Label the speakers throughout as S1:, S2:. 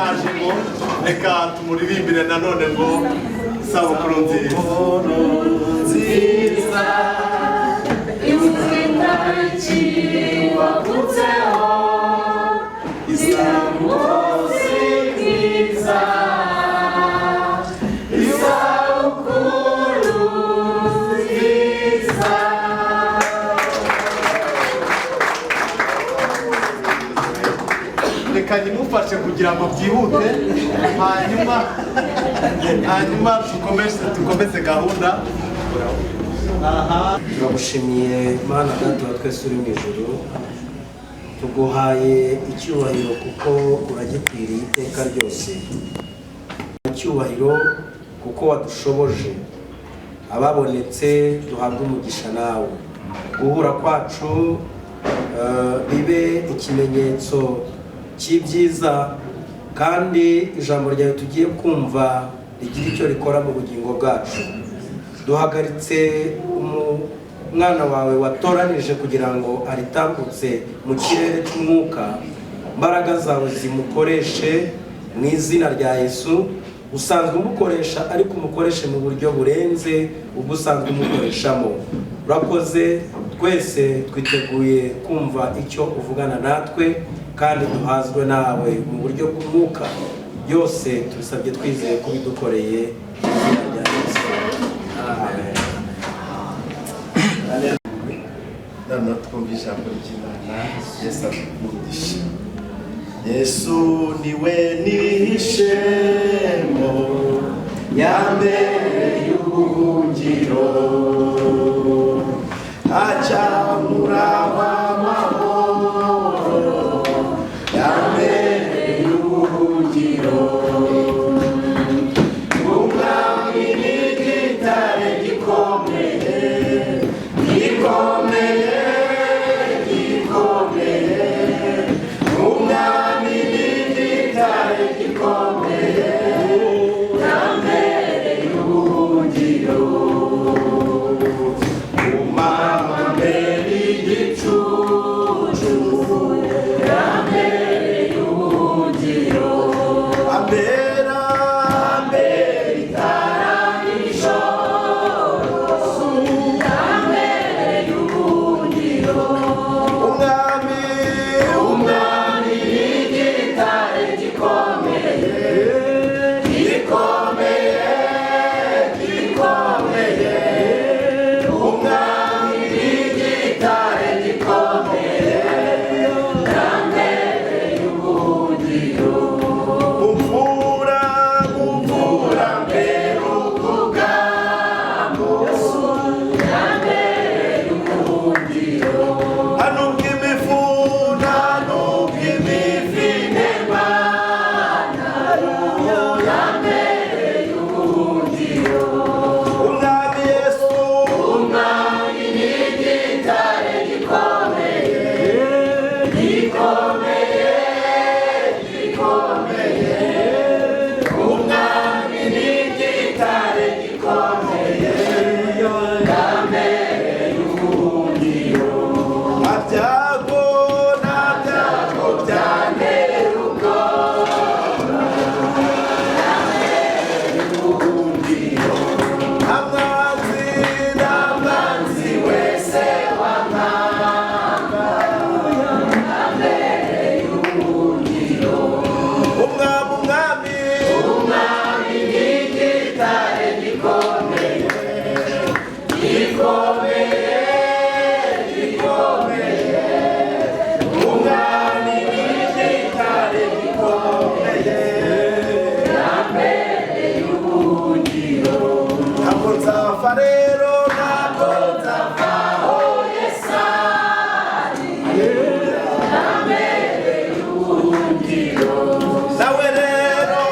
S1: kaje ngo reka tumuririmbire nanone ngo isabukuru nziza
S2: imuzina ikiri wavutseho isamuzi nziza isabukuru nziza.
S1: reka nimufashe kugira ngo byihute hanyuma dukomeze gahunda.
S3: turagushimiye Mana Data wa twese uri mu ijuru, tuguhaye icyubahiro kuko uragikwiriye iteka ryose. Icyubahiro kuko wadushoboje ababonetse duhabwa umugisha nawe. Guhura kwacu bibe ikimenyetso cy'ibyiza, kandi ijambo ryawe tugiye kumva rigira icyo rikora mu bugingo bwacu. Duhagaritse umwana wawe watoranije kugira ngo aritambutse mu kirere cy'umwuka. Imbaraga zawe zimukoreshe mu izina rya Yesu. Usanzwe umukoresha ariko umukoreshe mu buryo burenze ubwo usanzwe umukoreshamo. Urakoze, twese twiteguye kumva icyo uvugana natwe kandi duhazwe nawe mu buryo bw'umwuka. Byose tubisabye twizeye ko bidukoreye mu izina rya Yesu. Amen.
S1: None twumva ijambo ry'Imana. Yesu akumugisha. Yesu niwe nihishemo ya mbere y'ubuhungiro, aca muraba amahoro ya mbere y'ubuhungiro. Umwami ni igitare gikomeye, gikomeye, gikomeye. Umwami ni igitare gikomeye ya mbere y'ubuhungiro. Umama mbere igicucu ya mbere y'ubuhungiro. Ambera itara n'ijoro ya mbere y'ubuhungiro. Umwami ni igitare gikomeye, gikomeye, gikomeye. Umwami ni igitare gikomeye ya mbere y'ubuhungiro. Muvura mbere ubwugamo ya mbere y'ubuhungiro. Hanubwo imivuna nubwo imivine Mana ya mbere y'ubuhungiro. Umwami Yesu, umwami ni igitare gikomeye, gikomeye, gikomeye. Umwami ni igitare gikomeye ya mbere y'ubuhungiro. Nta byago byantera ubwoba ya mbere y'ubuhungiro. Nta mwanzi wese wankanga ya mbere y'ubuhungiro. Umwami ni igitare gikomeye, gikomeye, gikomeye. Umwami ni igitare gikomeye ya mbere y'ubuhungiro. Ntabwo nzapfa rero, ntabwo nzapfa aho Yesu ari ya mbere y'ubuhungiro. Nawe rero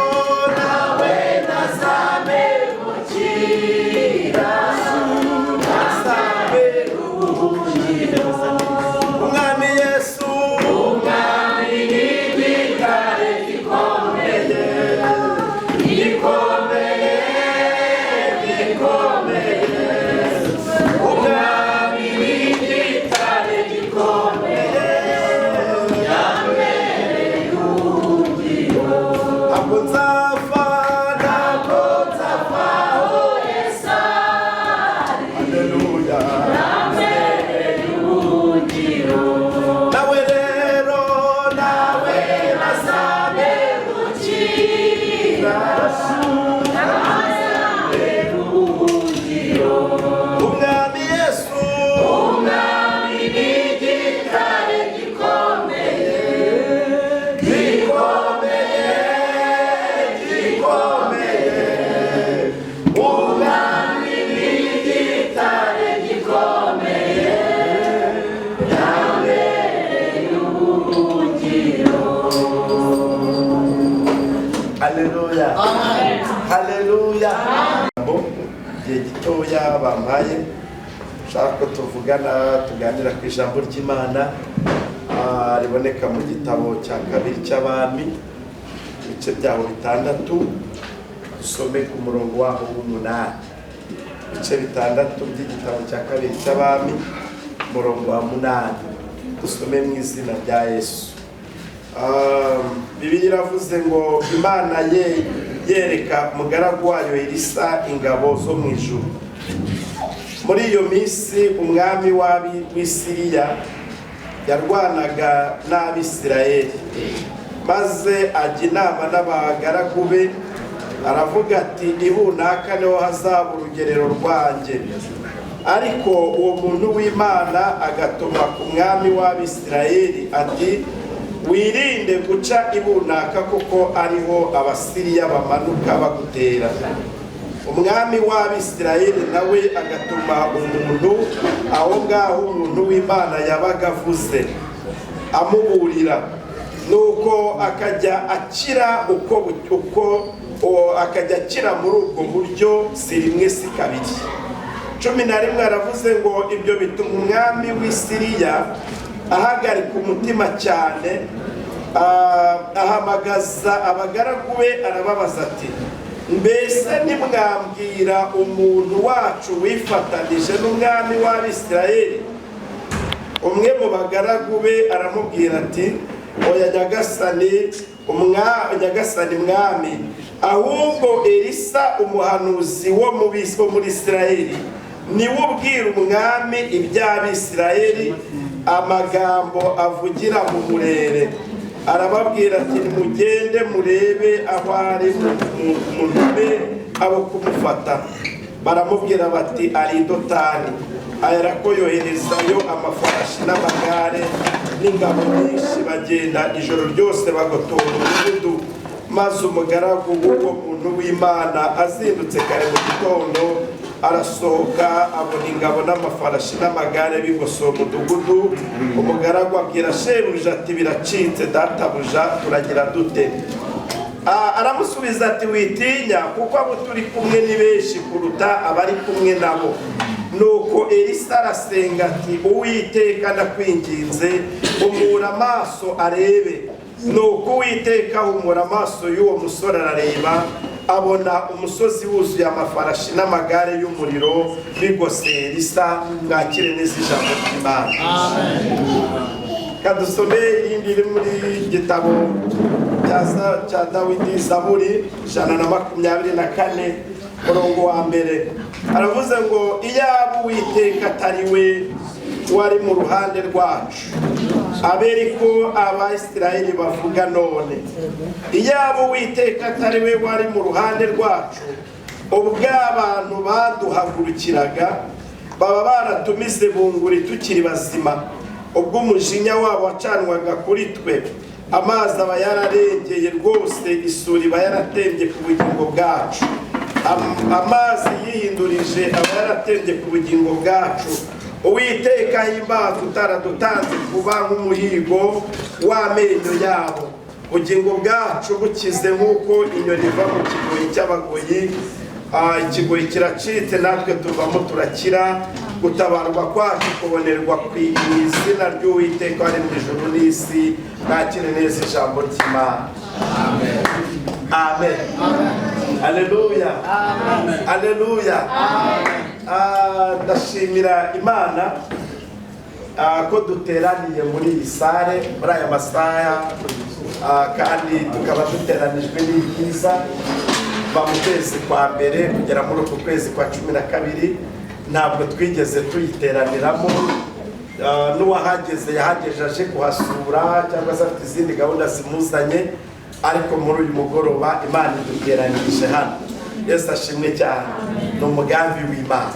S1: ntazamemukira, ntazamemukira. Umwami Yesu, umwami ni igitare gikomeye, gikomeye, gikomeye. Umwami ni igitare gikomeye ya mbere y'ubuhungiro.
S3: umwami Yesu
S2: umwami n'igitare gikomeye umwami n'igitare gikomeye yambereye ubuhungiro.
S3: Haleluya. Haleluya. Igihe gitoya bampaye ushaka ko tuvugana tuganira ku ijambo ry'Imana riboneka mu gitabo cya kabiri cy'Abami ibice byaho 6 dusome ku murongo waho w'8 ibice 6 by'igitabo cya kabiri cy'Abami umurongo wa 8 dusome mu izina rya Yesu. Bibiliya iravuze ngo Imana yereka umugaragu wayo Elisa ingabo zo mu ijuru. Muri iyo minsi umwami w'i Siriya yarwanaga n'Abisirayeli, maze ajya inama n'abagaragu be aravuga ati ibunaka niho hazaba urugerero rwanjye. Ariko uwo muntu w'Imana agatuma ku mwami w'Abisirayeli ati wirinde guca ibunaka kuko ariho Abasiriya bamanuka bagutera. Umwami w'Abisirayeli nawe agatuma umuntu aho ngaho umuntu w'Imana yabaga avuze amuburira, nuko akajya akira akajya akira muri ubwo buryo si rimwe si kabiri. 11 aravuze ngo ibyo bituma umwami w'i Siriya ahagarika umutima cyane, ahamagaza abagaragu be arababaza ati mbese nimwambwira umuntu wacu wifatanije n'umwami w'Abisirayeli? Umwe mu bagaragu be aramubwira ati oya nyagasani mwami, ahubwo Elisa umuhanuzi wo muri Isirayeli niwe ubwira umwami iby'Abisirayeli amagambo avugira mu murere. Arababwira ati mugende murebe aho ari muntume abo kumufata. Baramubwira bati ari Dotani. Ayarako yoherezayo amafarashi n'amagare n'ingabo nyinshi, bagenda ijoro ryose bagotora umudugudu. Maze umugaragu w'uwo muntu w'Imana azindutse kare mu gitondo arasohoka abona ingabo n'amafarashi n'amagare bigosoye umudugudu. Umugaragu abwira shebuja ati biracitse databuja, turagira dute? Aramusubiza ati witinya kuko abo turi kumwe ni benshi kuruta abari kumwe nabo. Nuko Elisa arasenga ati Uwiteka ndakwinginze umura amaso arebe. Nuko Uwiteka humura amaso y'uwo musore arareba, abona umusozi wuzuye amafarashi n'amagare y'umuriro bigose Elisa. Mwakire neza ijambo ry'Imana. Kadusome irindi riri muri gitabo cya Dawidi, Zaburi 124 murongo wa mbere. Aravuze ngo iyaba Uwiteka atari we wari mu ruhande rwacu, aberiko Abisirayeli bavuga none. Iyaba Uwiteka atari we wari mu ruhande rwacu, ubwo abantu baduhagurukiraga baba baratumize bunguri tukiri bazima. Ubwo umujinya wabo wacanwaga kuri twe, amazi aba yararengeye rwose, isuri iba yaratembye ku bugingo bwacu. Amazi yihindurije aba yaratembye ku bugingo bwacu. Uwiteka himbaza utaradutanze kuba nk'umuhigo w'amenyo yabo. Ubugingo bwacu bukize nk'uko inyoni iva mu kigoyi cy'abagoyi. Ikigoyi kiracitse natwe tuvamo turakira. Gutabarwa kwacu kubonerwa ku izina ry'Uwiteka wari mu ijuru n'isi. Mwakire neza ijambo ry'Imana. Amen. Amen. Haleluya. Amen. Haleluya. Amen. Ndashimira Imana ko duteraniye muri iyi sare muri aya masaha, kandi tukaba duteranijwe n'ibyiza kuva mu kwezi kwa mbere kugera muri uku kwezi kwa 12. Ntabwo twigeze tuyiteraniramo n'uwahageze yahagejeje kuhasura cyangwa se afite izindi gahunda zimuzanye, ariko muri uyu mugoroba Imana iduteranirije hano. Yesu ashimwe cyane. Ni umugambi w'Imana.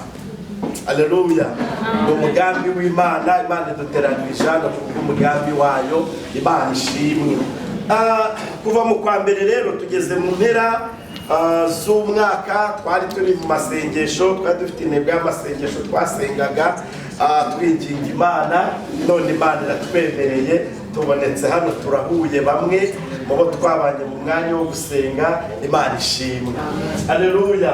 S3: Haleluya. Ni umugambi w'Imana. Imana iduteranirije hano kubw'umugambi wayo. Imana ishimwe. Kuva mu kwa mbere rero tugeze mu mpera z'umwaka, twari turi mu masengesho, twari dufite intego y'amasengesho twasengaga twinginga Imana, none Imana iratwemereye tubonetse hano, turahuye bamwe mu bo twabanye mu mwanya wo gusenga. Imana ishimwe. Haleluya.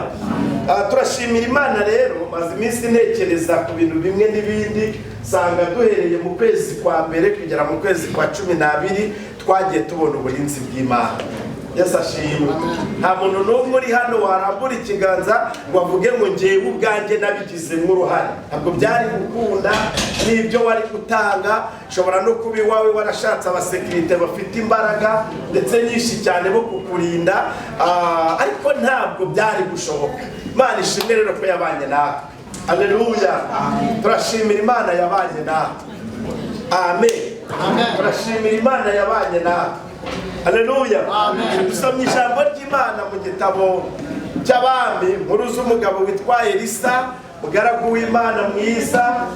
S3: Turashimira Imana rero. Maze iminsi ntekereza ku bintu bimwe n'ibindi, sanga duhereye mu kwezi kwa mbere kugera mu kwezi kwa 12 twagiye tubona uburinzi bw'Imana. Yesu ashimwe. Nta muntu n'umwe uri hano warambura ikiganza ngo avuge ngo njyewe ubwanjye nabigizemo uruhare. Ntabwo byari gukunda. N'ibyo wari gutanga, ushobora no kuba iwawe warashatse abasekirite bafite imbaraga ndetse nyinshi cyane bo kukurinda, ariko ntabwo byari gushoboka. Imana ishimwe rero ko yabanye natwe. Haleluya. Turashimira Imana yabanye natwe. Amen. Turashimira Imana yabanye natwe. Haleluya. Dusomye ijambo ry'Imana mu gitabo cy'Abami, inkuru z'umugabo witwa Elisa, mugaragu w'Imana mwiza.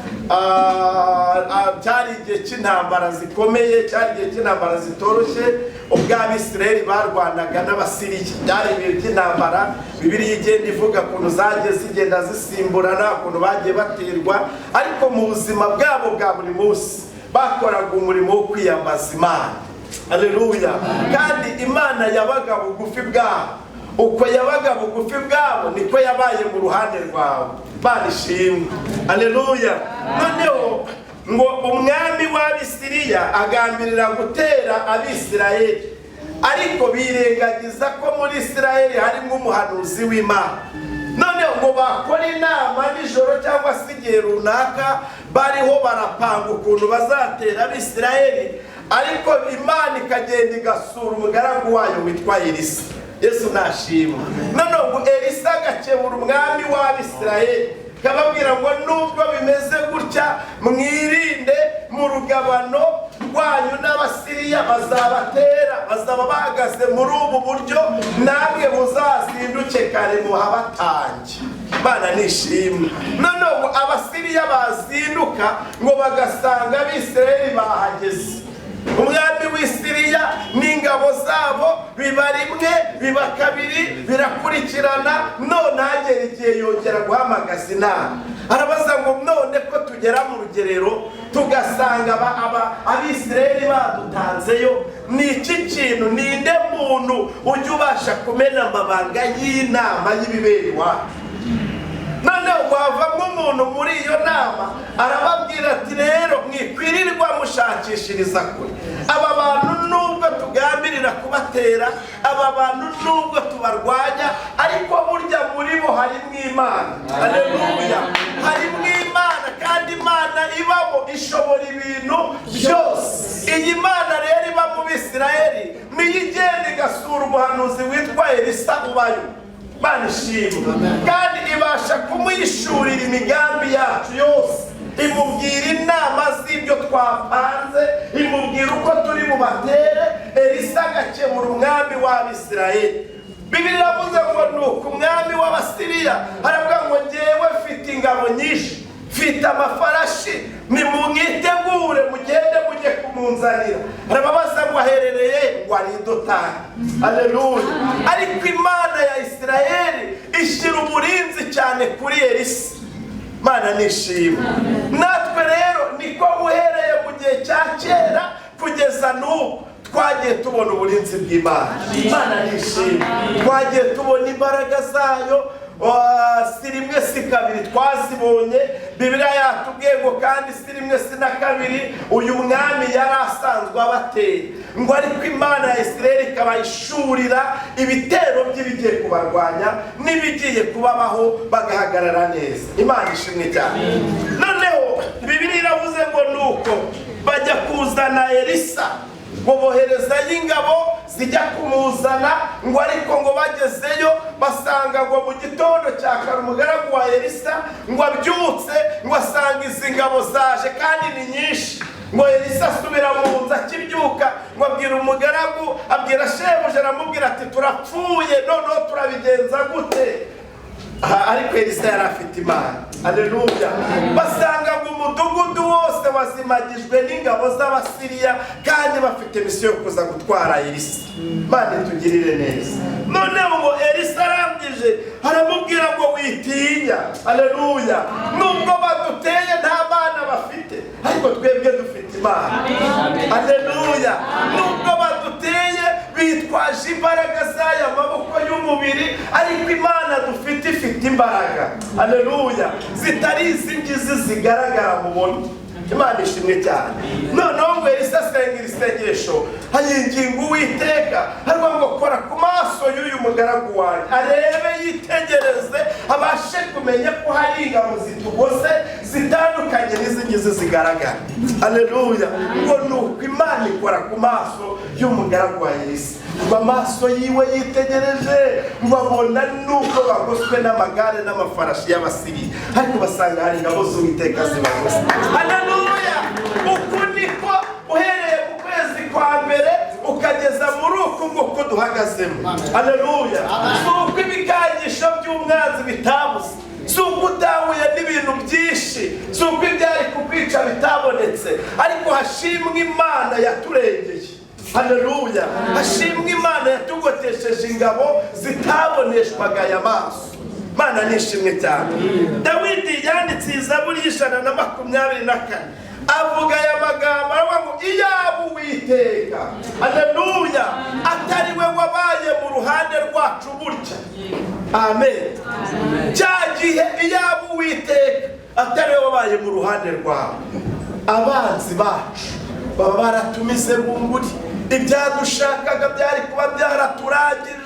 S3: Cyari igihe cy'intambara zikomeye, cyari igihe cy'intambara zitoroshye, ubwo Abisirayeli barwanaga n'Abasiriya. Byari ibihe by'intambara. Bibiliya igenda ivuga ukuntu zagiye zigenda zisimburana, ukuntu bagiye baterwa, ariko mu buzima bwabo bwa buri munsi bakoraga umurimo wo kwiyambaza Imana. Haleluya. Kandi Imana yabaga bugufi bwabo. Uko yabaga bugufi bwabo niko yabaye mu ruhande rwawe. Imana ishimwe. Haleluya. Noneho ngo umwami w'Abisiriya agambirira gutera Abisirayeli, ariko birengagiza ko muri Isirayeli harimo umuhanuzi w'Imana. Noneho ngo bakora inama nijoro cyangwa se igihe runaka, bariho barapanga ukuntu bazatera Abisirayeli, ariko Imana ikagenda igasura umugaragu wayo witwa Elisa. Yesu nashimwe. Noneho ngo Elisa agakebura umwami w'Abisirayeli, kababwira ngo nubwo bimeze gutya, mwirinde mu rugabano rwanyu n'Abasiriya bazabatera, bazaba bahagaze muri ubu buryo, namwe muzazinduke kare muhabatange. Imana nishimwe. Noneho Abasiriya bazinduka ngo bagasanga Abisirayeli bahageze. Umwami w'Isiriya n'ingabo zabo biba rimwe, biba kabiri, birakurikirana. None hagera igihe yongera guhamagaza inama, arabaza ngo none ko tugera mu rugerero tugasanga Abisirayeli badutanzeyo, ni iki kintu, ninde muntu ujya ubasha kumena amabanga y'inama y'ibibera iwacu? Noneho wavamo umuntu muri iyo nama arababwira ati rero mwikwirirwa mushakishiriza kure. Aba bantu nubwo tugambirira kubatera, aba bantu nubwo tubarwanya, ariko burya muri bo harimo Imana. Haleluya. Harimo Imana, kandi Imana ibamo ishobora ibintu byose. Iyi Mana rero iba mu Bisirayeli niyo igenda igasura umuhanuzi witwa Elisa ubayo. Imana ishimwe. Kandi ibasha kumwishurira imigambi yacu yose, imubwira inama z'ibyo twapanze, imubwira uko turi bubatere. Elisa agakemura umwami w'Abisirayeli. Bibiliya iravuze ngo nuko umwami w'Abasiriya aravuga ngo njyewe mfite ingabo nyinshi, mfite amafarashi, nimumwitegure mugende mujye kumunzanira. Arababaza ngo aherereye, ngo ari Dotani. Haleluya. Ariko Imana ya Isirayeli ishyira uburinzi cyane kuri Elisa. Imana nishimwe. Natwe rero niko uhereye mu gihe cya kera kugeza n'ubu twagiye tubona uburinzi bw'Imana. Imana nishimwe. Twagiye tubona imbaraga zayo. Si rimwe si kabiri twazibonye. Bibiliya yatubwiye ngo kandi si rimwe si na kabiri uyu mwami yari asanzwe abatera, ngo ariko Imana ya Isirayeli ikabayishurira ibitero by'ibigiye kubarwanya n'ibigiye kubabaho bagahagarara neza. Imana ishimwe cyane. Noneho Bibiliya iravuze ngo nuko bajya kuzana Elisa, ngo boherezayo ingabo zijya kumuzana, ngo ariko ngo bagezeyo basanga ngo mu gitondo cya kare umugaragu wa Elisa ngo abyutse ngo asanga izi ngabo zaje kandi ni nyinshi. Ngo Elisa asubira mu nzu akibyuka, ngo abwira umugaragu, abwira shebuja, aramubwira ati turapfuye, noneho turabigenza gute? Ariko Elisa yari afite Imana. Haleluya. Basanga ngo umudugudu wose wazimagijwe n'ingabo z'Abasiriya kandi bafite misiyo yo kuza gutwara Elisa. Imana itugirire neza. Noneho ngo Elisa arambije aramubwira ngo witinya. Haleluya. Nubwo baduteye nta Mana bafite, ariko twebwe dufite Imana. Haleluya. Nubwo baduteye bitwaje imbaraga z'aya maboko y'umubiri, ariko Imana dufite ifite imbaraga. Haleluya. Zitari izi ngizi zigaragara mubona. Imana ishimwe cyane. Noneho ngo Elisa asenga isengesho ayinginga Uwiteka, ariko ngo kora ku maso y'uyu mugaragu wanjye, arebe yitegereze, abashe kumenya ko hari ingabo zitugose zitandukanye n'izi ngizi zigaragara. Haleluya. Ngo nuko Imana ikora ku maso y'umugaragu wa Elisa, ngo amaso yiwe yitegereje, ngo abona nuko bagoswe n'amagare n'amafarashi y'Abasiriya, ariko basanga hari ingabo z'Uwiteka zibagose. Haleluya. Uku niko uhereye mu kwezi kwa mbere ukageza muri uku nguku duhagazemo. Haleluya. Nuko ibikangisho by'umwanzi bitabuze, suko utahuye n'ibintu byinshi, suko ibyari kukwica bitabonetse, ariko hashimwe Imana yaturengeye. Haleluya. Hashimwe Imana yatugotesheje ingabo zitaboneshwaga aya maso. Imana nishimwe cyane. Dawidi yanditse Zaburi y'124 avuga aya magambo, aravuga ngo iyaba Uwiteka, haleluya, atari we wabaye mu ruhande rwacu burya. Amen. Cya gihe iyaba Uwiteka atari we wabaye mu ruhande rwawe, abanzi bacu baba baratumize bunguri, ibyadushakaga byari kuba byaraturangije.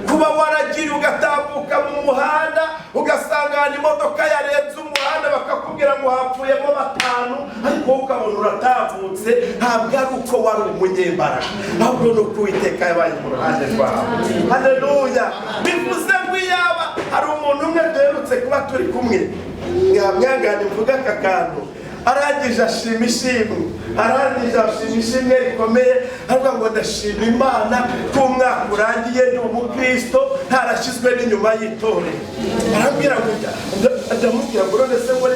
S3: Kuba waragiye ugatambuka mu muhanda ugasanga imodoka yarenze umuhanda bakakubwira ngo hapfuyemo 5, ariko ukabona uratambutse, ntabwo ari uko wari umunyembaraga, ahubwo ni uko Uwiteka yabaye mu ruhande rwawe. Haleluya. Bivuze ngo iyaba hari umuntu umwe duherutse kuba turi kumwe, mwangane mvuga aka kantu, arangije ashima ishimwe, arangije ashima ishimwe rikomeye, avuga ngo ndashima Imana ko umwaka urangiye ndi umukristo ntarashyizwe n'inyuma y'itorero. Arambwira ngo ndamubwira ngo none se ngo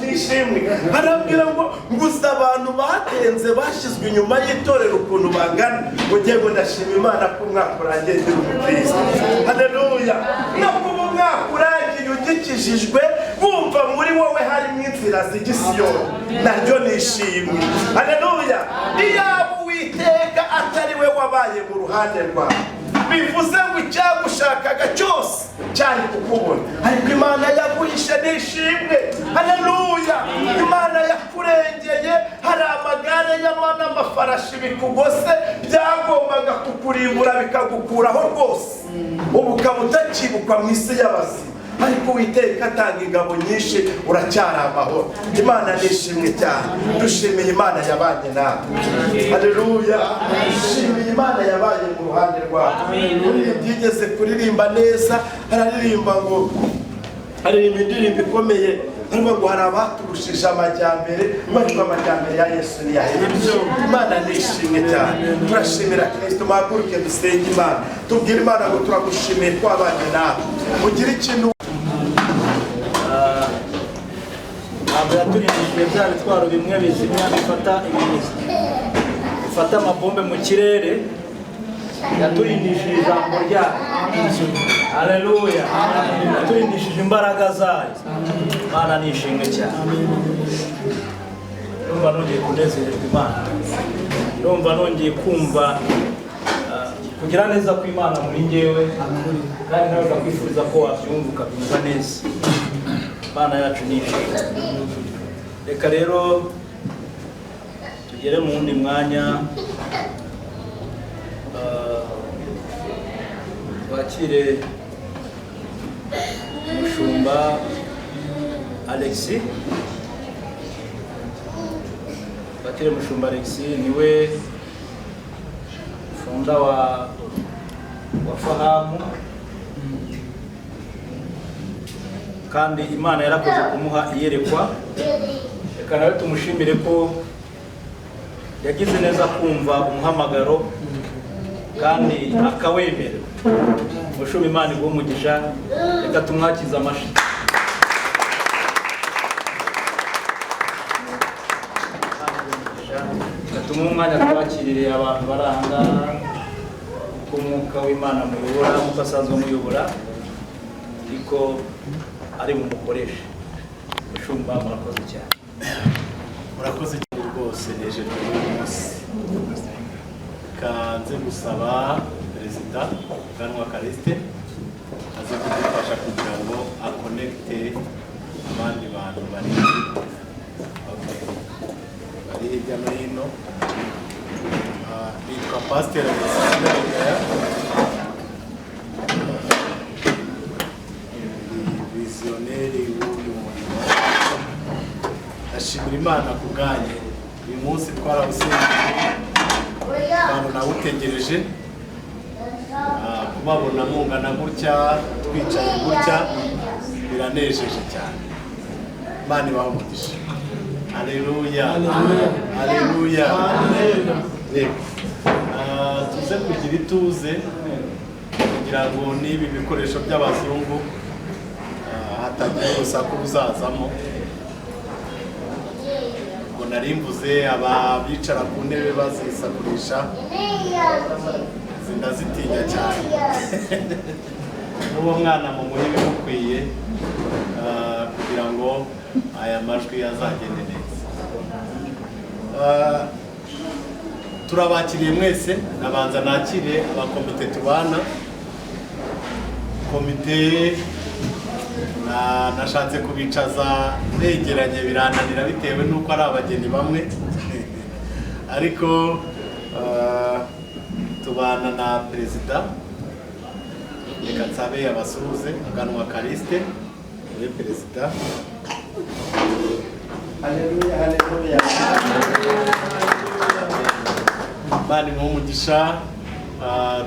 S3: nishimwe, arambwira ngo nguza abantu batenze bashyizwe inyuma y'itorero ukuntu bangana, ngo ngiye ngo ndashima Imana ko umwaka urangiye ndi umukristo. Haleluya. No kuba umwaka urangiye ugikijijwe wumva muri wowe harimo inzira z'igisiyoni, naryo nishimwe. Haleluya. Iyaba Uwiteka atari we wabaye mu ruhande rwawe, bivuze ngo icyagushakaga cyose cyari kukubona, ariko Imana yaguhishe nishimwe. Haleluya. Imana yakurengeye, hari amagare y'amana amafarashi bikugose byagombaga kukurimbura bikagukuraho rwose, ubu ukaba utakibukwa mu isi y'abazima, ariko Uwiteka atanga ingabo nyinshi, uracyari amahoro. Imana nishimwe cyane. Dushimiye Imana yabanye nawe. Haleluya. Dushimiye Imana yabaye mu ruhande rwawe. Yigeze kuririmba neza, araririmba ngo aririmba indirimbo ikomeye, ariko ngo hari abaturushije amajyambere, ariko amajyambere ya Yesu ni yahe. Imana nishimwe cyane. Turashimira Kristo. Mahaguruke dusenge Imana, tubwire Imana ngo turagushimiye ko wabanye nawe. Ugire ikintu
S4: ntabwo yaturindishije bya bitwaro bimwe bizimya bifata amabombe mu kirere, yaturindishije ijambo ryayo. Haleluya. Yaturindishije imbaraga zayo. Imana nishimwe cyane. Ndumva nongeye kunezererwa Imana, ndumva nongeye kumva kugira neza kw'Imana muri njyewe, kandi nawe ndakwifuriza ko wabyumva ukabyumva neza. Imana yacu nishimwe. Reka rero tugere mu wundi mwanya, twakire umushumba Alexis. Bakire umushumba Alexis, niwe nkunda wa Fahamu, kandi Imana yarakoze kumuha iyerekwa. Reka nawe tumushimire ko yagize neza kumva umuhamagaro kandi akawemera. Mushumi Imana iguhe umugisha, reka tumwakize amashyi. Gatuma umwanya twakirire abantu bari aha ngaha uko umwuka w'Imana muyobora, nk'uko asanzwe muyobora, ariko ari bumukoreshe. Mushumba, murakoze cyane.
S1: murakoze cyane rwose, nejejwe uyu munsi. Kanze gusaba Perezida Ganwa Callixte aze kudufasha kugira ngo akonekite abandi bantu bari hirya no hino. Bitwa Pasiteri Alexander, vizioneri w'uyu murimo. Ndashimira Imana ku bwanyu. Uyu munsi twarawusengeye, abantu nawutegereje, kubabona mungana gutya, twicaye gutya, biranejeje cyane. Imana ibahe umugisha. Haleluya, haleluya. Tuze kugira ituze kugira ngo n'ibi bikoresho by'abazungu hatagira urusaku ruzazamo. Ngo narimvuze aba bicara ku ntebe bazisakurisha, zindazitinya cyane. N'uwo mwana mu muhe bimukwiye kugira ngo aya majwi azagende neza. Turabakiriye mwese. Nabanza nakire abakomite tubana. Komite nashatse kubicaza begeranye birananira bitewe n'uko ari abageni bamwe, ariko tubana na Perezida. Reka nsabe abasuhuze. Ganwa Callixte, we Perezida.
S3: Haleluya, haleluya.
S1: Bani mu mugisha.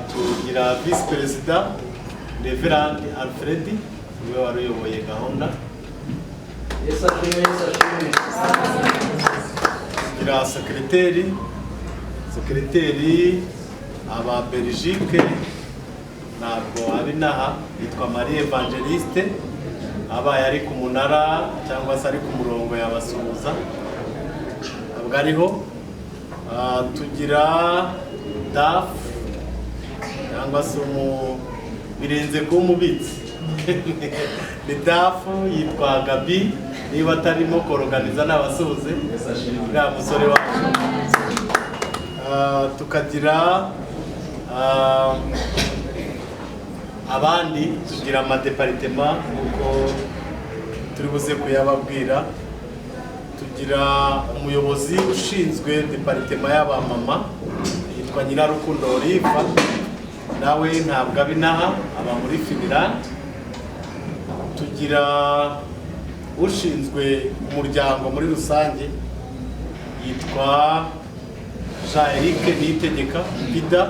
S1: Tugira Vice Perezida Reverend Alfred, we wari uyoboye gahunda.
S4: Yesu ashimwe, Yesu ashimwe.
S1: Tugira sekreteri aba Belgique, ntabwo ari naha, yitwa Marie Evangeliste, abaye ari ku munara cyangwa se ari ku murongo yabasuhuza, ntabwo ariho. Tugira DAF cyangwa se birenze kuba umubitsi ni DAF, yitwa Gabi, niba atarimo koroganiza n'abasuhuze, uriya musore wacu. Tukagira abandi, tugira amadeparitema nk'uko turi buze kuyababwira. Tugira umuyobozi ushinzwe deparitema y'abamama, yitwa Nyirarukundo Olive, nawe ntabwo abinaha, aba muri Finland. Tugira ushinzwe umuryango muri rusange, yitwa Jean-Eric Niyitegeka Pida.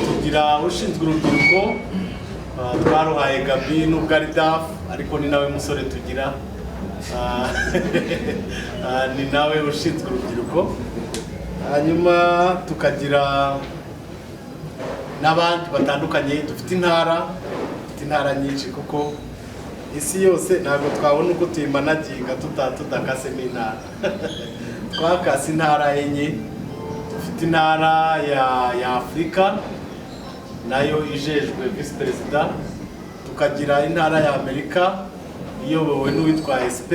S1: Tugira ushinzwe urubyiruko, twaruhaye Gabi, nubwo ari DAF ariko ni nawe musore tugira, ni nawe ushinzwe urubyiruko. Hanyuma tukagira n'abandi batandukanye. Dufite intara nyinshi kuko isi yose ntabwo twabona uko tuyimanaginga tudakasemo intara. Twakase intara enye. Dufite intara ya Afurika, nayo ijejwe Vice Perezida. Tukagira intara ya Amerika iyobowe n'uwitwa SP.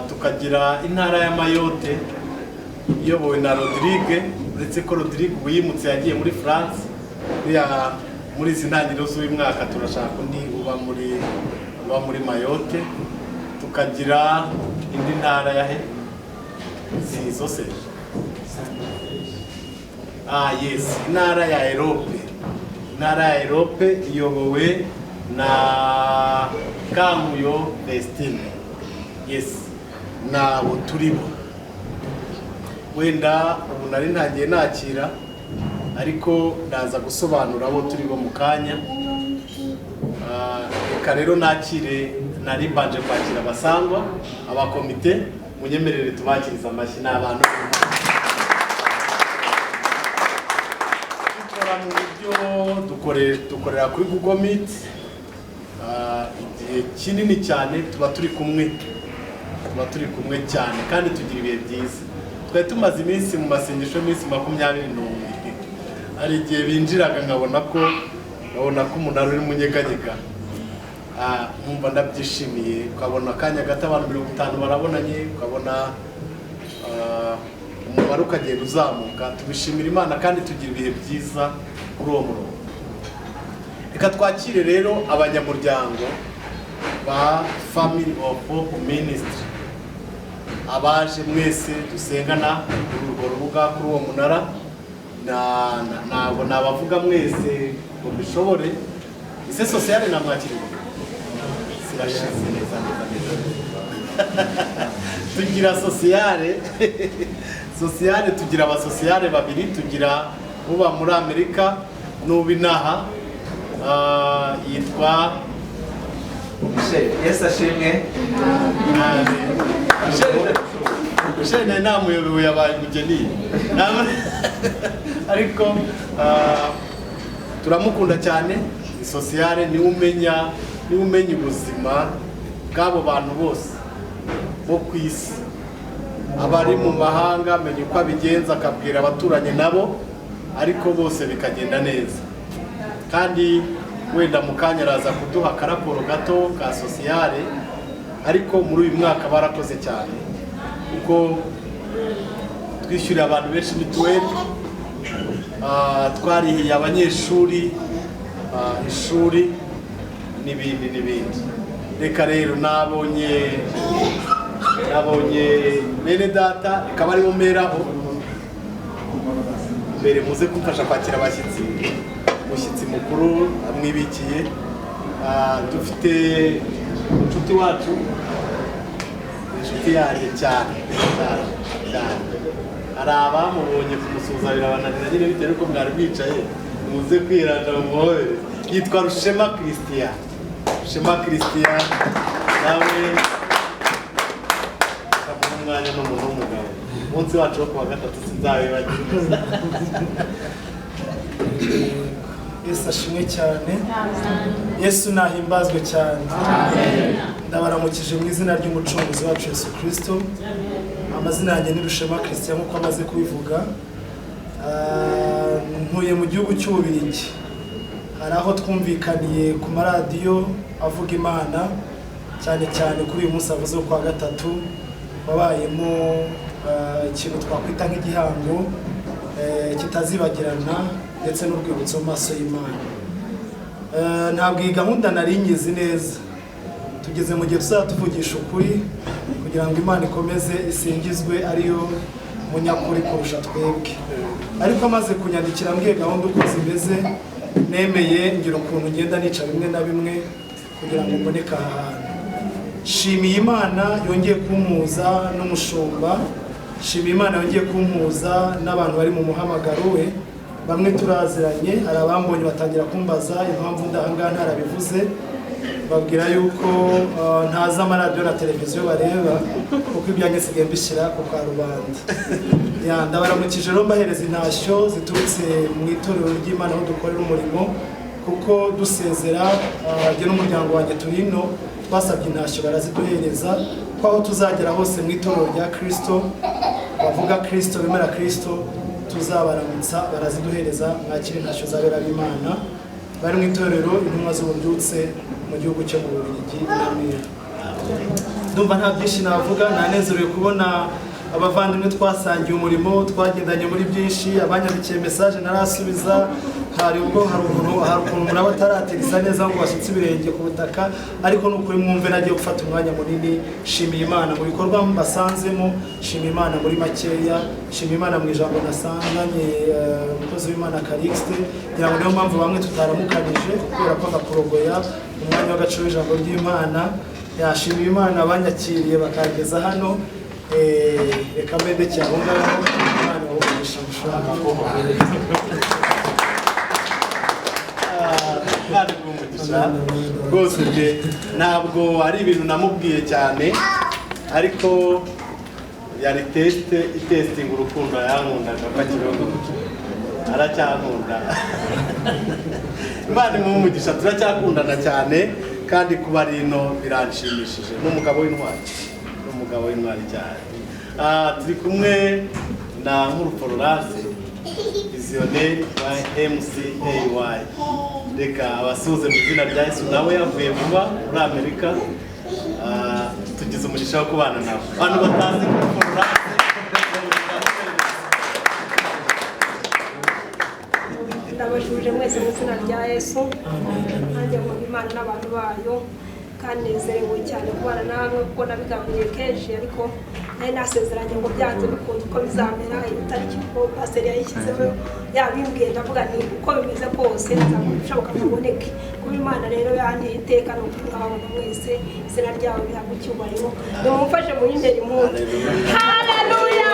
S1: Tukagira intara ya Mayotte iyobowe na Rodrigue, uretse ko Rodrigue ubu yimutse yagiye muri France. Muri izi ntangiriro z'uyu mwaka turashaka undi uba muri Mayotte. Tukagira indi ntara ya zizo se yes, intara ya Europe. Intara ya Europe iyobowe na Kamuyo Destine. Yes, nabo turibo. wenda ubu nari ntangiye nakira ariko ndaza gusobanura abo turi bo mu kanya. Reka rero nakire, nari mbanje kwakira abasangwa, abakomite, munyemerere tubakiriza amashyi n'abantu. Dukora mu buryo dukorera kuri Google Meet, igihe kinini cyane tuba turi kumwe cyane kandi tugira ibihe byiza. Twari tumaze iminsi mu masengesho iminsi 21. Hari igihe binjiraga nkabona ko umuntu ari munyeganyega, nkumva ndabyishimiye. Ukabona akanya gato abantu 50 barabonanye, ukabona umubare ukagenda uzamuka. Tubishimira Imana kandi tugira ibihe byiza kuri uwo murongo. Reka twakire rero abanyamuryango ba Family of Hope Ministry, abaje mwese dusengana kuri urwo rubuga, kuri uwo munara. Ntabwo nabavuga mwese ngo bishobore. Ise sociale namwakiriye sirashize neza. Tugira sociale tugira abasociale babiri. Tugira uba muri Amerika n'ubinaha, yitwa
S5: Yesu ashimwe.
S1: Shene namuyobewe yabaye umugeni ariko turamukunda cyane. Sociale ni umenya ubuzima bw'abo bantu bose bo ku isi, abari mu mahanga, amenya uko abigenza, akabwira abaturanye nabo, ariko bose bikagenda neza. Kandi wenda mu kanya araza kuduha akaraporo gato ka sociale, ariko muri uyu mwaka barakoze cyane kuko twishyuriye abantu benshi mituweli, twarihiye abanyeshuri ishuri n'ibindi. Reka rero nabonye bene data, reka bari mu meraho mbere muze kumfasha kwakira abashyitsi. Umushyitsi mukuru amwibikiye, dufite inshuti wacu, inshuti yanjye cyane. Hari abamubonye kumusuzanira bananira nyine bitewe n'uko mwari mwicaye, muze kwiranda mu muhobere. Yitwa Rushema Christian. Nawe akamuha umwanya n'umuntu w'umugabo. Umunsi wacu wo kuwa gatatu sinzabibagirwa.
S6: Yesu ashimwe cyane. Yesu nahimbazwe cyane. Ndabaramukije mu izina ry'umucunguzi wacu Yesu Kristo. Amazina yanjye ni Rushema Christian nk'uko amaze kubivuga. Ntuye mu gihugu cy'Ububiligi. Hari aho twumvikaniye ku maradiyo avuga Imana, cyane cyane kuri uyu munsi avuze kwa gatatu wabayemo ikintu twakwita nk'igihango kitazibagirana ndetse n'urwibutso mu maso y'Imana. Ntabwo iyi gahunda nari nyizi neza. Tugeze mu gihe tuzatuvugisha ukuri kugira ngo Imana ikomeze isingizwe ariyo munyakuri kurusha twebwe. Ariko amaze kunyandikira mbwiye gahunda uko zimeze, nemeye ngira ukuntu ngenda nica bimwe na bimwe kugira ngo mboneke aha hantu. Shimiye Imana yongeye kumpuza n'umushumba. Shimiye Imana yongeye kumpuza n'abantu bari mu muhamagaro we. Bamwe turaziranye, hari abambonye batangira kumbaza impamvu ndahangaha ntarabivuze. Babwira yuko ntaza amaradiyo na televiziyo bareba kuko ibyanjye sigaye mbishyira ku karubanda. Ndabaramukije rero mbahereza intashyo ziturutse mu itorero ry'Imana aho dukorera umurimo, kuko dusezera jye n'umuryango wanjye turino twasabye intashyo baraziduhereza ko aho tuzagera hose mu itorero rya Kristo, bavuga Kristo, bemera Kristo, tuzabaramutsa baraziduhereza. Mwakira intashyo zabera b'Imana bari mu itorero Intumwa z'Ububyutse mu gihugu cyo mu Bubiligi. Ndumva nta byinshi navuga. Nanezerewe kubona abavandimwe twasangiye umurimo, twagendanye muri byinshi. Abanyandikiye message narasubiza. Hari ukuntu nabo atarategisa neza ngo bashyitse ibirenge ku butaka, ariko n'ukuri mwumve nagiye gufata umwanya munini. Shimiye Imana mu bikorwa mbasanzemo, shimiye Imana muri makeya, shimiye Imana mu ijambo nasanganye umukozi w'Imana Calixte. Ngira ngo niyo mpamvu bamwe tutaramukanije kubera ko agakurogoya umwanya w'agaciro w'ijambo ry'Imana. Yashimiye Imana abanyakiriye bakageza hano. reka mbende cyane ngaho Imana ibahe mushaka
S1: rwose ntabwo ari ibintu namubwiye cyane ariko yari itesitinga urukundo yankundaga bakirogo aracyankunda Imana imuhe umugisha turacyakundana cyane kandi kuba ari ino biranshimishije n'umugabo w'intwari cyane turi kumwe na Nkuru Florence visionnaire wa MCAY reka abasuhuze mu izina rya Yesu nawe yavuye vuba muri Amerika tugize umugisha wo kubana nabo abantu batazi Nkuru Florence
S5: ndabashuje mwese mu izina rya Yesu nanjye mu Imana n'abantu bayo kandi nezerewe cyane kubana namwe kuko nabigambiriye kenshi ariko nari nasezeranye ngo byanze bikunze uko bizamera itariki ko pasiteri yayishyizeho yabimbwiye ndavuga nti uko bimeze kose nzakora ibishoboka biboneke kuba Imana rero yandiye iteka no kubabona mwese izina ryawe bihabwa icyubahiro nimumfashe mu yindera impundu haleluya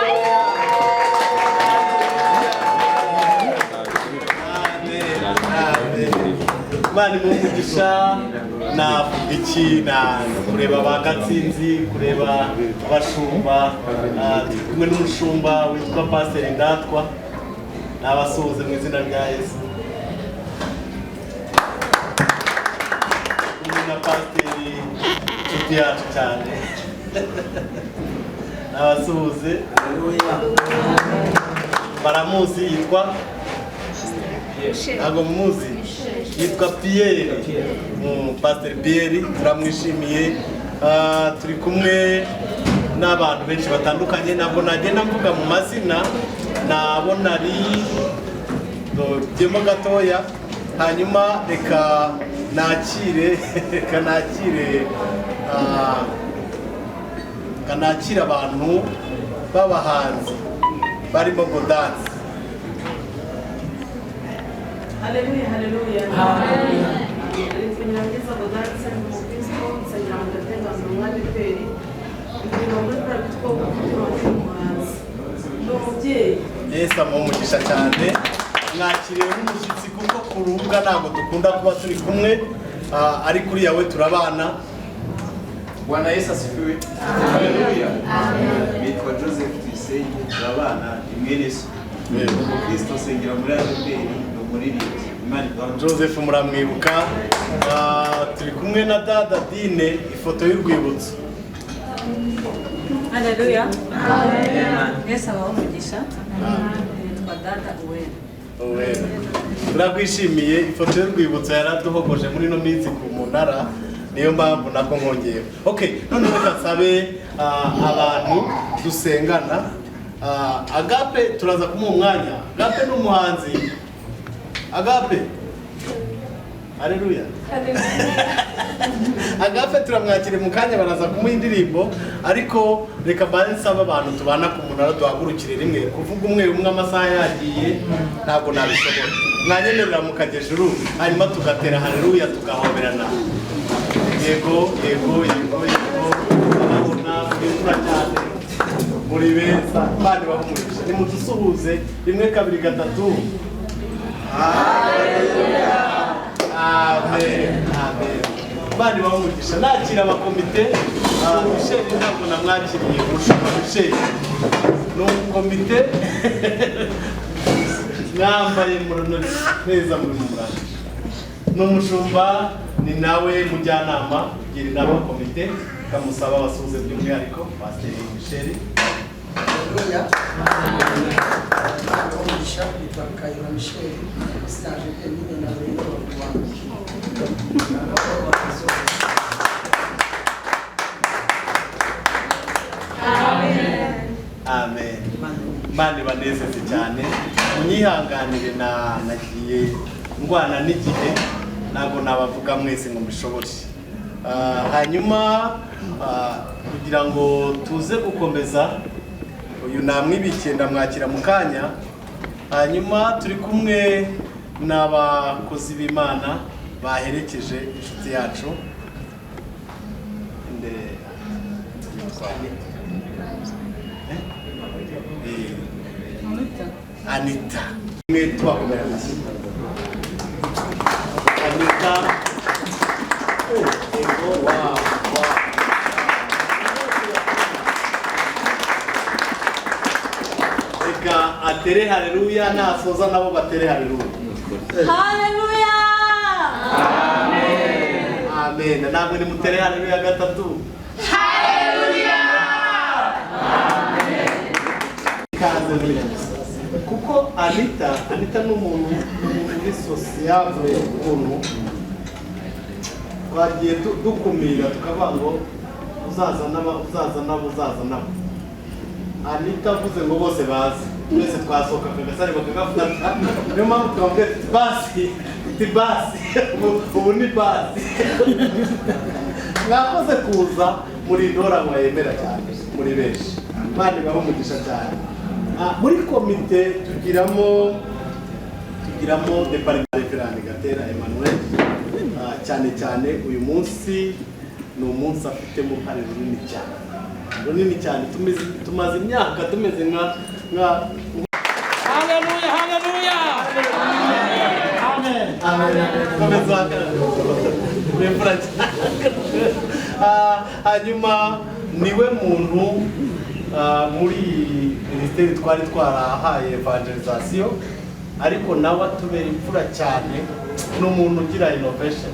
S1: Imana imuhe umugisha na kureba ba Gatsinzi kureba abashumba kumwe n'umushumba witwa Pasiteri Ndatwa n'abasuhuze mu izina rya Yesu na Pasiteri inshuti yacu cyane n'abasuhuze baramuzi yitwa ntabwo muzi yitwa Pierre Pasiteri Pierre turamwishimiye turi kumwe n'abantu benshi batandukanye ntabwo nagenda mvuga mu mazina nabona ari byemo gatoya hanyuma reka nakire abantu b'abahanzi barimo Godansi.
S7: Haleluya, haleluya. Haleluya. Nikunyangeza Godansi mu Kristo nsengera mu gatenga mu mwami peri. Ibintu muri bitwo kugira umuhanzi. N'umubyeyi.
S1: Yesu amugisha cyane. Mwakiriye umushyitsi kuko kurubuga ntabwo dukunda kuba turi kumwe ari kuri yawe turabana.
S8: Bwana Yesu asifiwe. Haleluya. Bitwa Joseph Tuyisenge turabana imwene so. Kristo sengera muri ADPR no muri
S1: Joseph muramwibuka turi kumwe na Dada Dine ifoto y'urwibutso.
S7: Haleluya. Yesu abamugisha. Bitwa Dada Uwera.
S1: Turakwishimiye ifoto y'urwibutso yaraduhogoje muri no minsi ku munara niyo mpamvu nako nkongeye. Okay, none reka nsabe abantu dusengana Agape turaza kumuha umwanya. Agape n'umuhanzi. Agape. Haleluya. Agape turamwakire mu kanya baraza kumuha indirimbo ariko reka bansaba abantu tubana ku munara duhagurukire rimwe kuvuga umwe amasaha yagiye ntabwo nabishobora. Mwanyemerera mu kagejuru hanyuma tugatera haleluya tugahoberana. Yego. Abona kwimura cyane. Muri beza bandi bahumurisha nimudusuhuze rimwe kabiri gatatu. Haleluya. Amen. Bandi bahumurisha nakira abakomite Michel ntabwo namwakiriye ushaka Michel no komite nambaye murono neza muri murana n'umushumba ni nawe mujyanama gira inama komite kamusaba basuhuze by'umwihariko Pasiteri Michel.
S9: Haleluya. Umugisha bitwa Kayira Michel stage emine na rero wa
S1: Amen. Mani banezeze cyane munyihanganire nagiye ndwana n'igihe ntabwo nabavuga mwese ngo mbishobore. Hanyuma kugira ngo tuze gukomeza uyu namwibikiye ndamwakira mu kanya hanyuma turi kumwe n'abakozi b'Imana baherekeje inshuti yacu Anita. Mwe tubakomera amashyi. Anita. Wow. Reka atere haleluya, nasoza nabo batere haleluya.
S2: Haleluya.
S1: Amen. Namwe nimutere haleluya gatatu.
S2: Haleluya.
S1: Kuko Anita n'umuntu muri sociable ukuntu twagiye dukumira tukavuga ngo uzaza nabo. Anita avuze ngo bose bazi, twese twasohoka kagasare bakagafata, niyo mpamvu twambwiye basi ubu ni basi. Mwakoze kuza muri Dora mwayemera cyane muri benshi, Imana ibahe umugisha cyane. Muri komite tugiramo departement referent Gatera Emmanuel, cyane uyu munsi ni umunsi afitemo uruhare runini cyane tumaze imyaka tumeze nka
S2: Haleluya.
S1: hanyuma niwe muntu muri minisiteri twari twarahaye evangelization, ariko nawe atubera imfura cyane, n'umuntu ugira innovation.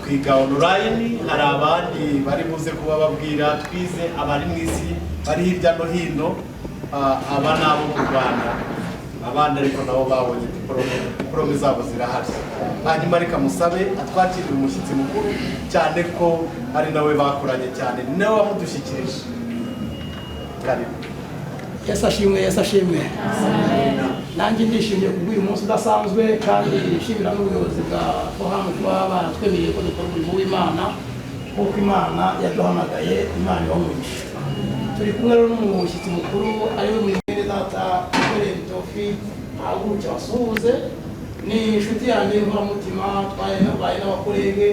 S1: Twiga online, hari abandi bari buze kuba babwira, twize abari mu isi bari hirya no hino, aba nabo mu Rwanda, abandi ariko nabo babonye diplome zabo zirahari. Hanyuma reka musabe atwakirire umushyitsi mukuru cyane ko ari nawe bakoranye cyane, nawe wamudushyikirije. Karibu.
S9: Yesu ashimwe. Nanjye ndishimiye kubw'uyu munsi udasanzwe, kandi nshimira n'ubuyobozi bwa Foham kuba baratwemereye ko dukora umurimo w'Imana kuko Imana yaduhamagaye. Imana ibamugisha. Turi kumwe rero n'umushyitsi mukuru ariwe mwene data Tofi, ahaguruke abasuhuze. Ni inshuti yanjye y'inkoramutima, twabaye n'abakolege,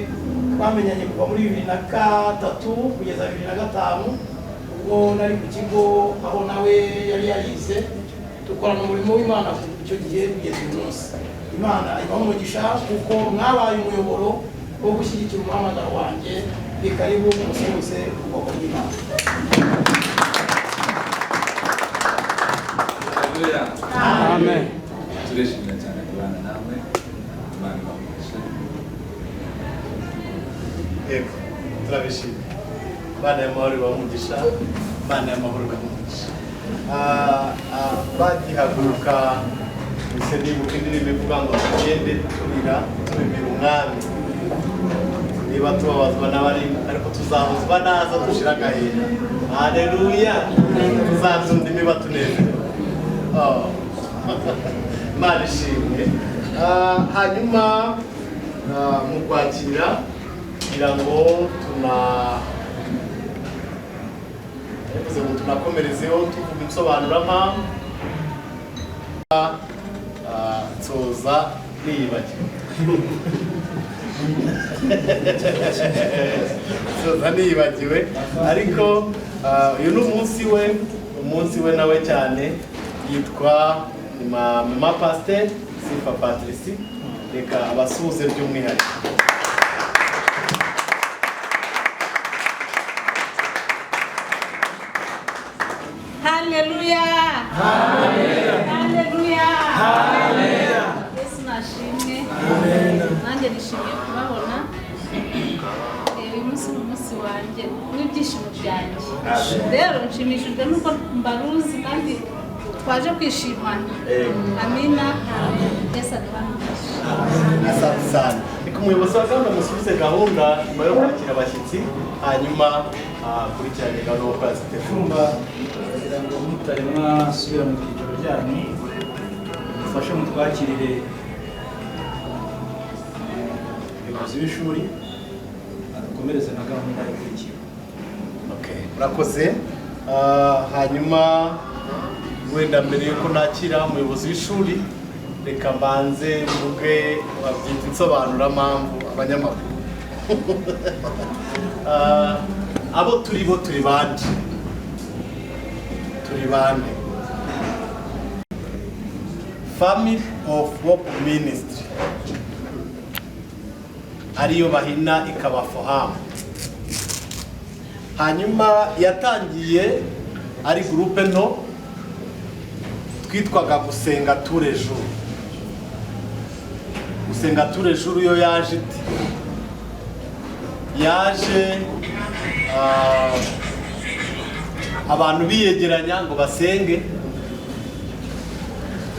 S9: twamenyanye kuva muri 2003 kugeza 2005, ubwo nari ku kigo aho nawe yari yarize, dukorana umurimo w'Imana icyo gihe kugeza uyu munsi. Imana ibahe umugisha kuko mwabaye umuyoboro wo gushyigikira umuhamagaro wanjye. Ni karibu musuhuze ubwoko bw'Imana.
S10: Amen. Turishimye cyane kubana namwe. Imana ibamugisha.
S1: Yego, turabishimye. Imana y'amahoro ibamugisha. Imana y'amahoro ibamugisha. Bagihaguruka ese nibuka indirimbo ivuga ngo tugende turira tubibira umwami. Niba tubabazwa n'abari ariko tuzahuzwa naza dushira agahinda. Haleluya. Tuzatunda imiba tunezerewe. Imana ishimwe. Hanyuma mu kwakira kugira ngo tunakomerezeho tuvuga insobanurampamvu, nsoza niyibagiwe ariko uyu ni umunsi we nawe cyane, yitwa Mama Pasteur Sifa Patricie. Reka abasuhuze by'umwihariko.
S2: Haleluya. Yesu nashimwe. Nanjye nishimiye kubabona. Uyu munsi ni umunsi wanjye w'ibyishimo byanjye. Rero nshimishijwe nuko mbaruzi kandi twaje kwishimana. Amina. Yesu aduhamugisha.
S1: Asante sana. Reka umuyobozi wa gahunda musubize gahunda nyuma yo kwakira abashyitsi, hanyuma kurikirane gahunda yo gukora zitefumba.
S4: Kugira ngo mutari mwasubira mu byiciro byanyu, mufashe mutwakirire umuyobozi w'ishuri adukomereze na gahunda ikurikira.
S1: Murakoze. Hanyuma wenda mbere yuko nakira umuyobozi w'ishuri, reka mbanze mvuge babyita insobanurampamvu abanyamakuru. Abo turi bande. Family of Hope Ministry, ariyo bahina ikaba FOHAM. Hanyuma yatangiye ari groupe nto twitwaga Gusenga tous les jours. Gusenga tous les jours yo yaje iti yaje abantu biyegeranya ngo basenge,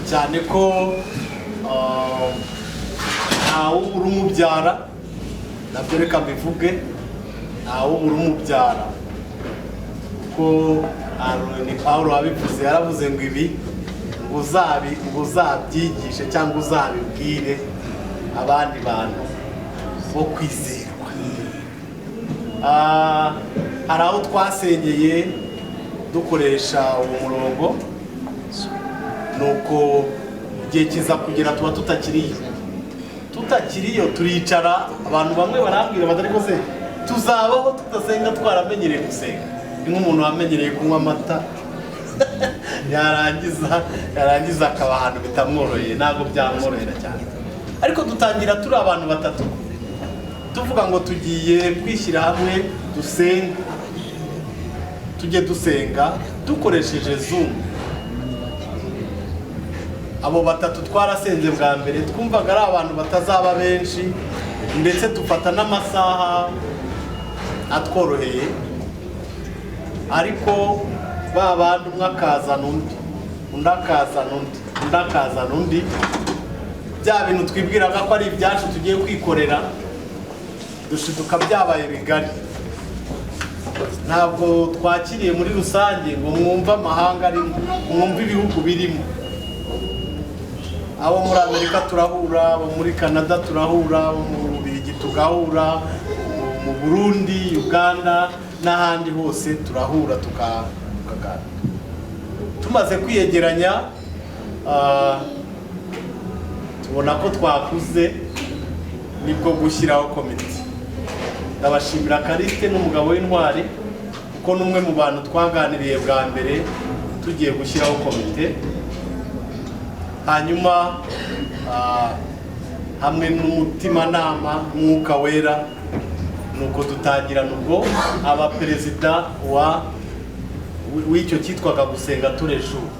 S1: cyane ko ntawe uri umubyara, nabyo reka mbivuge, ntawe uri umubyara ko ni Pawulo wabivuze, yaravuze ngo ibi uzabyigishe cyangwa uzabibwire abandi bantu bo kwizerwa. Hari aho twasengeye dukoresha uwo murongo, nuko igihe kiza kugera tuba tutakiriyo turicara. Abantu bamwe barambwira bati ariko se tuzabaho tudasenga twaramenyereye gusenga? Ni nk'umuntu wamenyereye kunywa amata yarangiza akaba ahantu bitamworoheye. Ntabwo byamworohera cyane, ariko dutangira turi abantu batatu tuvuga ngo tugiye kwishyira hamwe dusenge, tujye dusenga dukoresheje Zoom. Abo batatu twarasenze bwa mbere, twumvaga ari abantu batazaba benshi, ndetse dufata n'amasaha atworoheye, ariko babandi umwe akazana undi, undi akazana undi, undi akazana undi, bya bintu twibwiraga ko ari ibyacu tugiye kwikorera dushiduka byabaye bigari. Ntabwo twakiriye muri rusange ngo mwumve amahanga arimo, mwumve ibihugu birimo. Abo muri Amerika turahura, abo muri Canada turahura, abo mu Bubiligi tugahura, mu Burundi, Uganda n'ahandi hose turahura tukaganira. Tumaze kwiyegeranya tubona ko twakuze, nibwo gushyiraho komite. Ndabashimira Kariste n'umugabo w'intwari, kuko n'umwe mu bantu twaganiriye bwa mbere tugiye gushyiraho komite. Hanyuma hamwe n'umutimanama Mwuka Wera, nuko dutangira nubwo aba perezida w'icyo cyitwaga Gusenga tous les jours,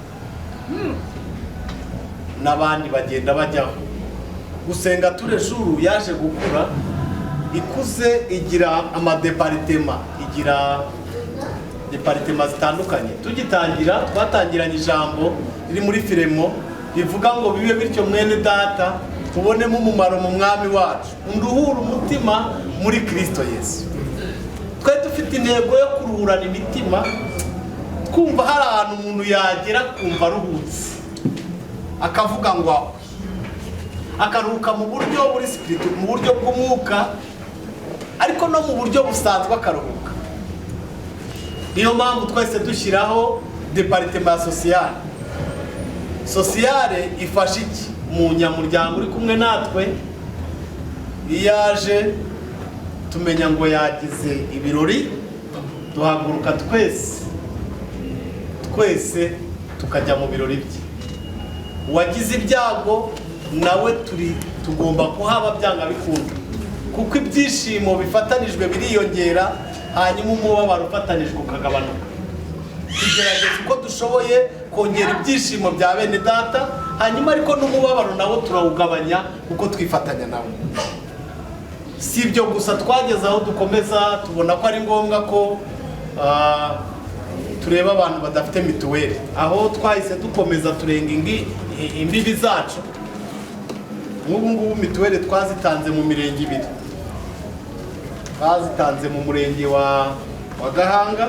S1: n'abandi bagenda bajyaho. Gusenga tous les jours yaje gukura, ikuze, igira amadeparitema, igira deparitema zitandukanye. Tugitangira twatangiranye ijambo riri muri Filemo rivuga ngo bibe bityo mwene data tubonemo umumaro mu mwami wacu, unduhura umutima muri Kristo Yesu. Twe dufite intego yo kuruhurana imitima, twumva hari ahantu umuntu yagera kumva aruhutse, akavuga ngo akaruhuka mu buryo buri spiritual, mu buryo bw'umwuka, ariko no mu buryo busanzwe akaruhuka. Niyo mpamvu twese dushyiraho departement social. Sociale ifasha iki? Umunyamuryango uri kumwe natwe iyaje tumenya ngo yagize ibirori, duhaguruka twese tukajya mu birori bye. Uwagize ibyago nawe tugomba kuhaba byanga bikunda, kuko ibyishimo bifatanijwe biriyongera, hanyuma umubabaro ufatanijwe ukagabanuka. Tugerageza uko dushoboye kongera ibyishimo bya bene data, hanyuma ariko n'umubabaro nawo turawugabanya kuko twifatanya nawe. Si ibyo gusa, twageze aho dukomeza tubona ko ari ngombwa ko tureba abantu badafite mituweli, aho twahise dukomeza turenga imbibi zacu. Nk'ubu ngubu mituweli twazitanze mu mirenge ibiri, twazitanze mu murenge wa Gahanga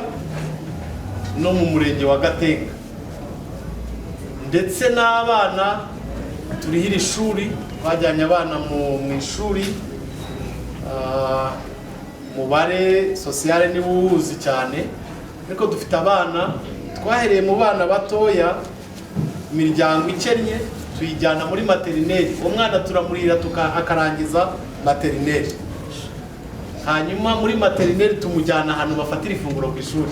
S1: no mu murenge wa Gatenga, ndetse n'abana turihira ishuri, bajyanye abana mu ishuri. Mubare sociale ni buzi cyane, ariko dufite abana twahereye mu bana batoya, imiryango ikennye tuyijyana muri materineri. Umwana turamurira akarangiza materineri, hanyuma muri materineri tumujyana ahantu bafatira ifunguro ku ishuri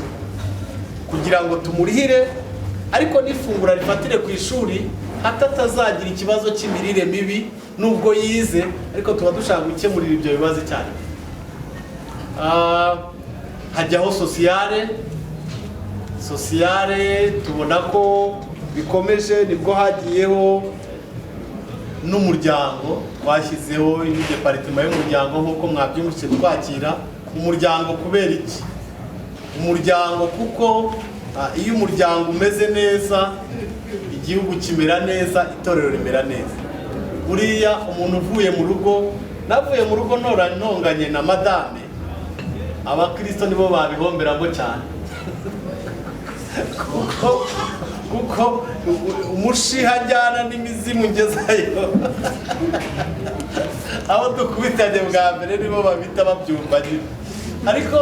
S1: kugira ngo tumurihire, ariko n'ifunguro rifatire ku ishuri hatatazagira ikibazo cy'imirire mibi nubwo yize, ariko tuba dushaka gukemurira ibyo bibazo cyane. Hajyaho sosiyale tubona ko bikomeje, nibwo hagiyeho n'umuryango, twashyizeho indi departement y'umuryango nk'uko mwabyumvise twakira umuryango. Kubera iki umuryango? Kuko iyo umuryango umeze neza igihugu kimera neza, itorero rimera neza. Buriya umuntu uvuye mu rugo, navuye mu rugo ntonganye na madame, abakristo nibo babihomberamo cyane kuko umushiha ajyana n'imizimu ngezayo abo dukubitanye bwa mbere nibo babita babyumva nyine. Ariko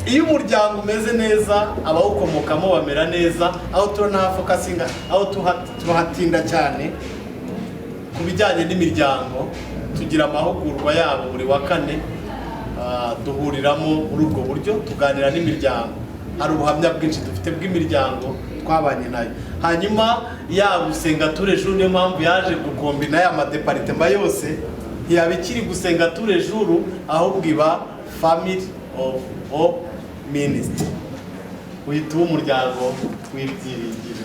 S1: iyo umuryango umeze neza abawukomokamo bamera neza, aho turanahafokasinga, aho tuhatinda cyane ku bijyanye n'imiryango. Tugira amahugurwa yabo buri wa kane, duhuriramo muri ubwo buryo tuganira n'imiryango. Hari ubuhamya bwinshi dufite bw'imiryango twabanye nayo. Hanyuma yaba gusenga turejuru, niyo mpamvu yaje gukombina ya madepartement yose, ntiyaba ikiri gusenga turejuru, ahubwo iba family of ministry, uhita umuryango w'ibyiringiro.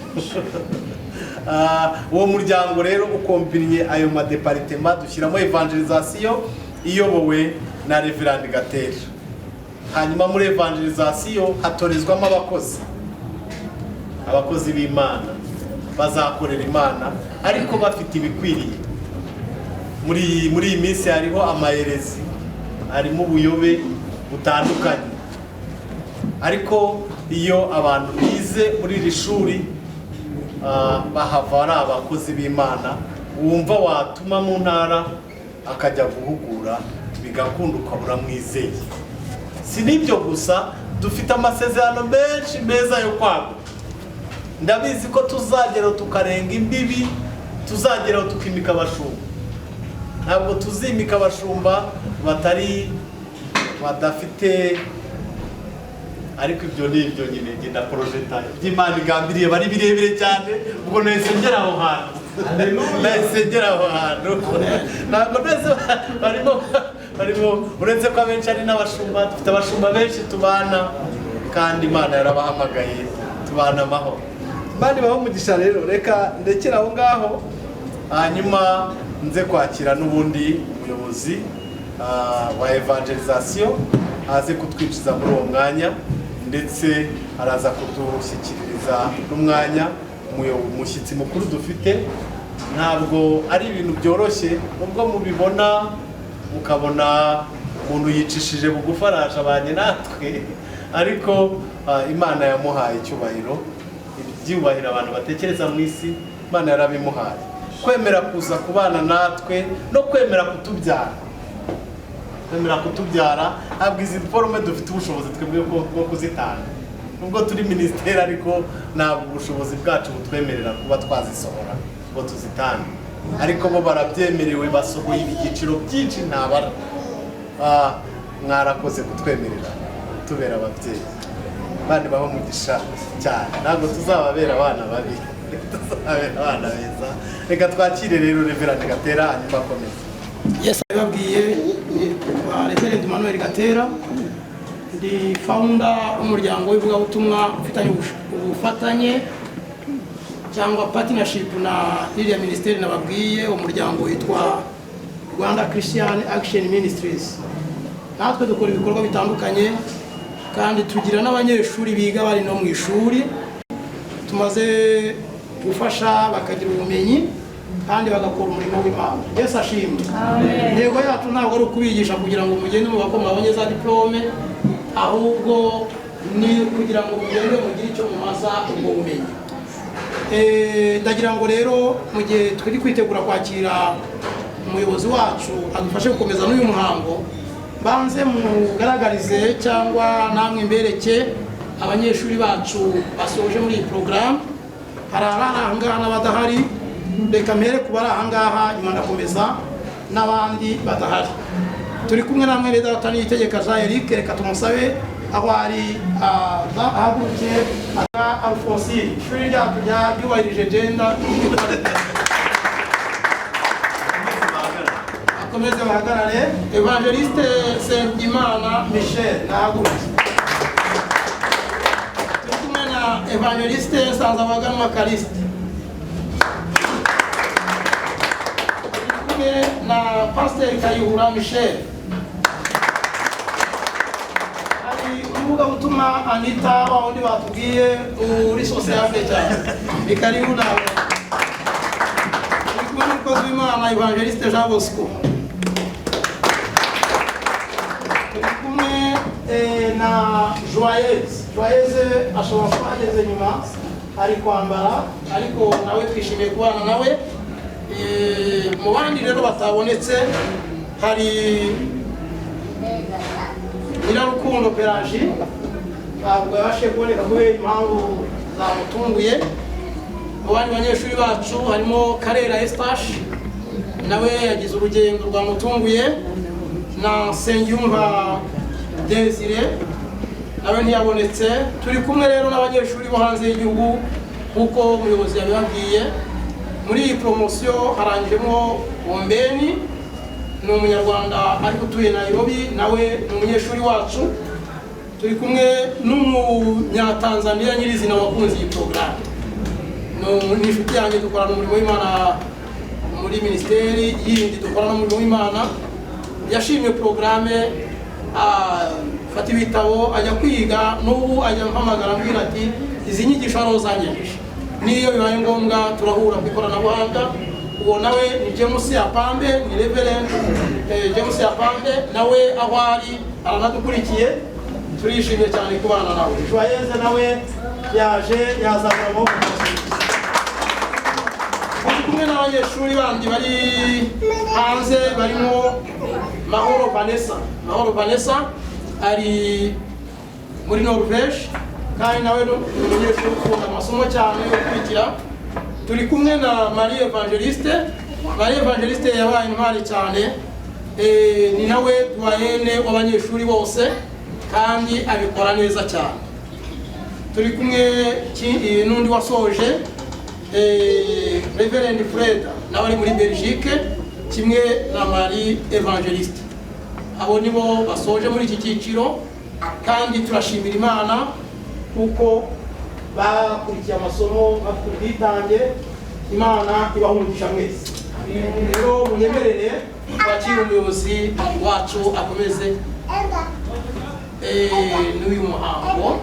S1: Uwo muryango rero ukombinye ayo madepartement, dushyiramo evangelisation iyobowe na Reverend Gatera. Hanyuma muri evangelisation hatorezwamo abakozi b'Imana bazakorera Imana ariko bafite ibikwiriye. Muri iyi minsi hariho amayerezi, harimo ubuyobe butandukanye, ariko iyo abantu bize muri iri shuri bahava ari abakozi b'Imana, wumva watuma mu ntara akajya guhugura bigakunda ukabura mwizeye. Si n'ibyo gusa, dufite amasezerano menshi meza yo kwagura. Ndabizi ko tuzageraho tukarenga imbibi, tuzageraho tukimika abashumba. Ntabwo tuzimika abashumba badafite, ariko ibyo ni ibyo nyine genda projeta by'Imana igambiriye bari birebire cyane. Ubwo nahise ngera aho hantu, ntabwo neza barimo, uretse ko abenshi ari n'abashumba. Dufite abashumba benshi tubana, kandi Imana yarabahamagaye tubana amahoro. Imana ibahe umugisha. Rero reka ndekere aho ngaho, hanyuma nze kwakira n'ubundi umuyobozi wa evangelisation aze kutwinjiza muri uwo mwanya, ndetse araza kudushyikiririza n'umwanya umushyitsi mukuru dufite. Ntabwo ari ibintu byoroshye, nubwo mubibona mukabona umuntu yicishije bugufi araje abanye natwe, ariko Imana yamuhaye icyubahiro. Ibyubahiro abantu batekereza mu isi Imana yarabimuhaye. Kwemera kuza kubana natwe no kwemera kutubyara, ntabwo izi forume dufite ubushobozi twebwe bwo kuzitanga. Nubwo turi minisiteri, ariko ntabwo ubushobozi bwacu butwemerera kuba twazisohora ngo tuzitange, ariko bo barabyemerewe, basohoye ibyiciro byinshi ntabara. Mwarakoze kutwemerera tubera ababyeyi. Bandi baho umugisha cyane, ntabwo tuzababera abana babi, tuzabera abana beza. Reka twakire rero Reverend Gatera, hanyuma akomeze.
S9: Yes, babwiye Reverend Emmanuel Gatera, ndi founder w'umuryango w'ivugabutumwa ufitanye ubufatanye cyangwa partnership na iriya ministeri nababwiye. Umuryango witwa Rwanda Christian Action Ministries. Natwe dukora ibikorwa bitandukanye, kandi tugira n'abanyeshuri biga bari no mu ishuri. Tumaze gufasha bakagira ubumenyi kandi bagakora umurimo w'Imana. Yesu ashimwe. Intego yacu ntabwo ari ukubigisha kugira ngo mugende mu bakoma babonye za diplome, ahubwo ni kugira ngo mugende mugire icyo mumaza ubwo bumenyi. Ndagira ngo rero mu gihe turi kwitegura kwakira umuyobozi wacu adufashe gukomeza n'uyu muhango, banze mugaragarize cyangwa namwe mbereke abanyeshuri bacu basoje muri iyi porogaramu. Hari abari aha ngaha n'abadahari, reka mpere ku bari aha ngaha, nyuma ndakomeza n'abandi badahari. Turi kumwe namwe rero Data Niyitegeka Jean Eric, reka tumusabe aho ari ahaguruke. Alphonsine, ishuri ryacu ryubahirije gender. bakomeze bahagarare. Evangeliste Sengimana Michel nahagurutse. Turi kumwe na Evangeliste Nsanzabaganwa Callixte. Turi kumwe na Pasteur Kayihura Michel. Uvuga gutuma Anita wa undi batubwiye uri sociable cyane. Bikaribu nawe. Kumwe n'umukozi w'Imana Evangeliste Jean Bosco. Turi kumwe na Joyeuse ashobora kuba ageze nyuma ari kwambara ariko nawe twishimiye kubana nawe. Mu bandi rero batabonetse hari Nyirarukundo Pelagie ntabwo yabashije kuboneka kubera impamvu zamutunguye. Mu bandi banyeshuri bacu harimo Karera Eustache nawe yagize urugendo rwamutunguye, na Nsengiyumva Desire nawe ntiyabonetse. Turi kumwe rero n'abanyeshuri bo hanze y'igihugu kuko umuyobozi yabibabwiye. Muri iyi promosiyo harangijemo Ombeni, ni umunyarwanda ariko utuye Nairobi, nawe ni umunyeshuri wacu. Turi kumwe n'umunyatanzania nyirizina wakunze iyi porogaramu. Ni inshuti yanjye, dukorana umurimo w'Imana muri minisiteri yindi, dukorana umurimo w'Imana. Yashimye porogaramu, afata ibitabo ajya kwiga, n'ubu ajya mpamagara ambwira ati izi nyigisho hano zanyegeje, n'iyo bibaye ngombwa turahura ku ikoranabuhanga. Uwo nawe ni James Yapambe, ni Reverend James Yapambe, nawe aho ari aranadukurikiye. Turishimye cyane kubana nawe. Joyeuse nawe yaje yazamura amaboko. Turi kumwe n'abanyeshuri bandi bari hanze barimo Mahoro Vanessa ari muri Norvège kandi nawe ni umunyeshuri ukunda amasomo cyane yo gukurikira. Turi kumwe na Marie Evangeliste yabaye intwari cyane, ni nawe duayene w'abanyeshuri bose kandi abikora neza cyane. Turi kumwe n'undi wasoje Reverend Fred nawe ari muri Belgique kimwe na Marie Evangeliste. Abo nibo basoje muri iki cyiciro kandi turashimira Imana kuko bakurikiye amasomo bafite ubwitange. Imana ibahumugisha mwese. Rero munyemerere twakire umuyobozi wacu akomeze n'uyu muhango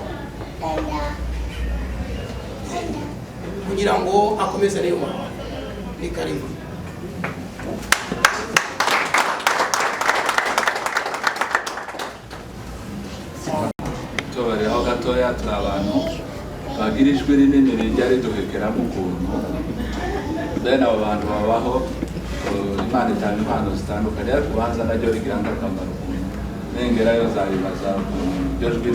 S9: kugira ngo akomeze n'uyu muhango. Ni karibu.
S10: tubareho gatoya, turi abantu bagira ijwi rinini rijya riduhekeramo ukuntu. Bene abo bantu babaho, Imana itanga impano zitandukanye, ariko ubanza naryo rigira akamaro ukuntu nengerayo zabibaza iryo jwi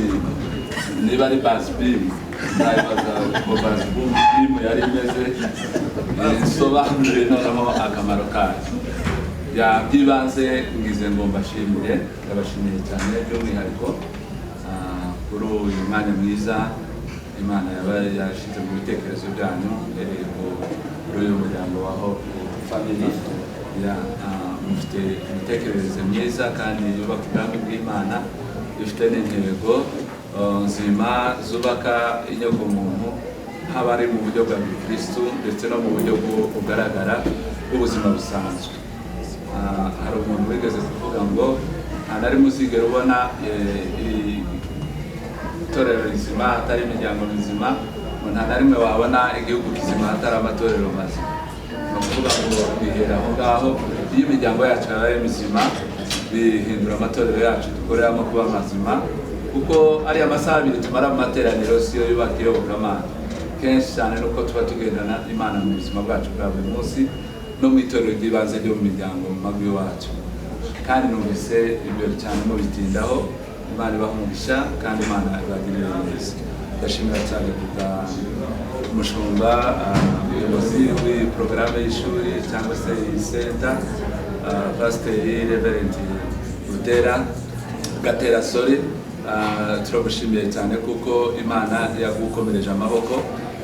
S10: niba ari basibimu, zabibaza ngo basibimu yari imeze, isobanure noneho akamaro kayo. By'ibanze ngize ngo mbashimire, ndabashimiye cyane by'umwihariko kuri uyu mwanya mwiza Imana yaba yashyize mu bitekerezo byanyu kuri uyu muryango waho family. Mufite imitekerereze myiza kandi yubaka ubwami bw'Imana, ifite n'intego nzima zubaka inyokomuntu, haba ari mu buryo bwa Kristo ndetse no mu buryo bugaragara bw'ubuzima busanzwe. Hari umuntu wigeze kuvuga ngo nta na rimwe uzigera ubona itorero rizima hatari imiryango mizima, nta na rimwe wabona igihugu kizima hatari amatorero mazima. Ni ukuvuga ngo bihera aho ngaho. Iyo imiryango yacu yabaye mizima bihindura amatorero yacu dukoreramo kuba mazima, kuko ari amasaha abiri tumara mu materaniro siyo yubaka iyobokamana. Kenshi cyane nuko tuba tugendana Imana mu buzima bwacu bwa buri munsi no mu itorero ry'ibanze ryo mu miryango mu mago iwacu. Kandi numvise ibyo cyane mubitindaho. Imana ibahumugisha kandi Imana ibagirire neza. Ndashimira cyane kuva umushumba umuyobozi w'iyi porogaramu y'ishuri cyangwa se iyi senta, Pasiteri Reverend Gatera Sori. Turagushimiye cyane kuko Imana yagukomereje amaboko